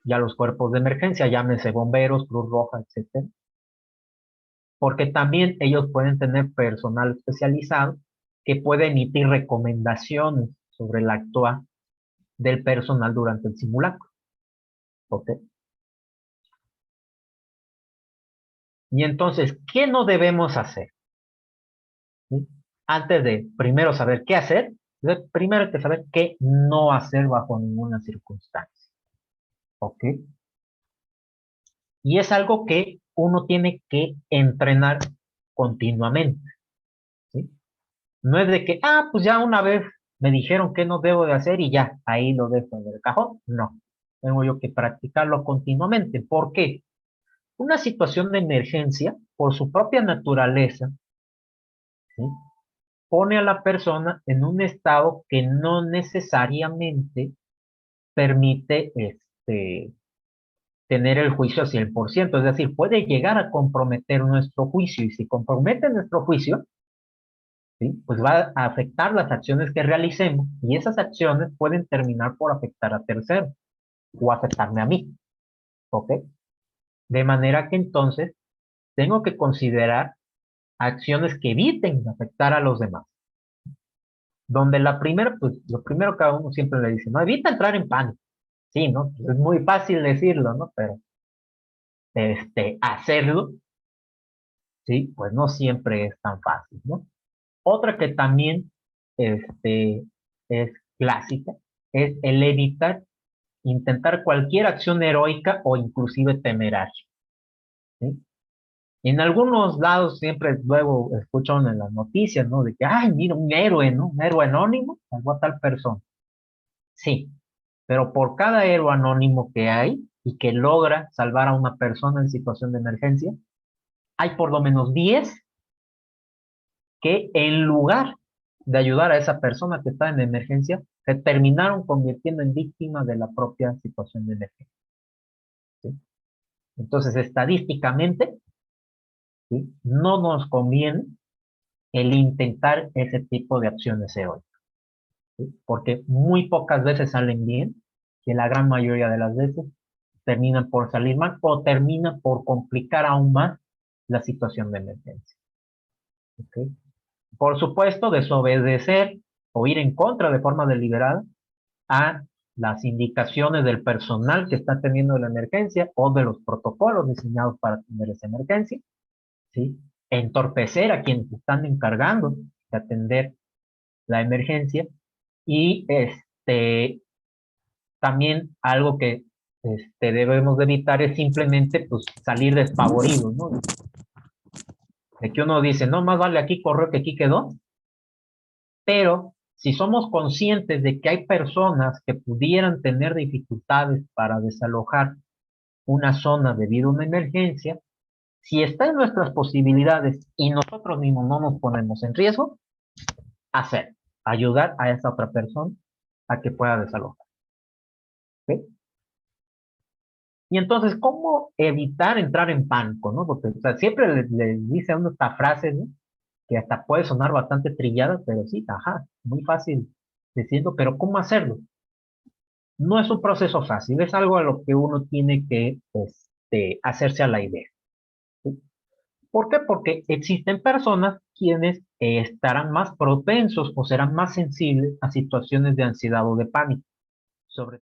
y a los cuerpos de emergencia, llámese bomberos, Cruz Roja, etcétera, porque también ellos pueden tener personal especializado que puede emitir recomendaciones sobre el actuar del personal durante el simulacro. ¿Ok? Y entonces, ¿qué no debemos hacer? antes de primero saber qué hacer, primero hay que saber qué no hacer bajo ninguna circunstancia. ¿Ok? Y es algo que uno tiene que entrenar continuamente. ¿Sí? No es de que, pues ya una vez me dijeron qué no debo de hacer y ya, ahí lo dejo en el cajón. No, tengo yo que practicarlo continuamente. ¿Por qué? Una situación de emergencia, por su propia naturaleza, ¿sí?, pone a la persona en un estado que no necesariamente permite tener el juicio al 100%. Es decir, puede llegar a comprometer nuestro juicio, y si compromete nuestro juicio, ¿sí?, pues va a afectar las acciones que realicemos, y esas acciones pueden terminar por afectar a terceros o afectarme a mí. ¿Ok? De manera que entonces tengo que considerar acciones que eviten afectar a los demás. Donde la primera, pues lo primero que a uno siempre le dice, no, evita entrar en pánico. Sí, ¿no? Pues es muy fácil decirlo, ¿no? Pero hacerlo, sí, pues no siempre es tan fácil, ¿no? Otra que también es clásica es el evitar intentar cualquier acción heroica o inclusive temeraria, ¿sí? En algunos lados siempre luego escuchan en las noticias, ¿no? De que, ay, mira, un héroe, ¿no? Un héroe anónimo salvó a tal persona. Sí, pero por cada héroe anónimo que hay y que logra salvar a una persona en situación de emergencia, hay por lo menos 10 que en lugar de ayudar a esa persona que está en emergencia, se terminaron convirtiendo en víctimas de la propia situación de emergencia, ¿sí? Entonces, estadísticamente, ¿sí?, no nos conviene el intentar ese tipo de acciones heroicas, ¿sí?, porque muy pocas veces salen bien, que la gran mayoría de las veces terminan por salir mal o terminan por complicar aún más la situación de emergencia. ¿Ok? Por supuesto, desobedecer o ir en contra de forma deliberada a las indicaciones del personal que está teniendo la emergencia o de los protocolos diseñados para atender esa emergencia, ¿sí? Entorpecer a quienes están encargando de atender la emergencia y también algo que debemos de evitar es simplemente pues, salir despavoridos, ¿no? De que uno dice, no, más vale aquí correr que aquí quedó, pero si somos conscientes de que hay personas que pudieran tener dificultades para desalojar una zona debido a una emergencia, si está en nuestras posibilidades y nosotros mismos no nos ponemos en riesgo, ayudar a esa otra persona a que pueda desalojar. ¿Sí? Y entonces, ¿cómo evitar entrar en pánico, no? Porque o sea, siempre le dice a uno esta frase, ¿no?, que hasta puede sonar bastante trillada, pero sí, ajá, muy fácil decirlo, pero ¿cómo hacerlo? No es un proceso fácil, es algo a lo que uno tiene que hacerse a la idea, ¿sí? ¿Por qué? Porque existen personas quienes estarán más propensos o serán más sensibles a situaciones de ansiedad o de pánico. Sobre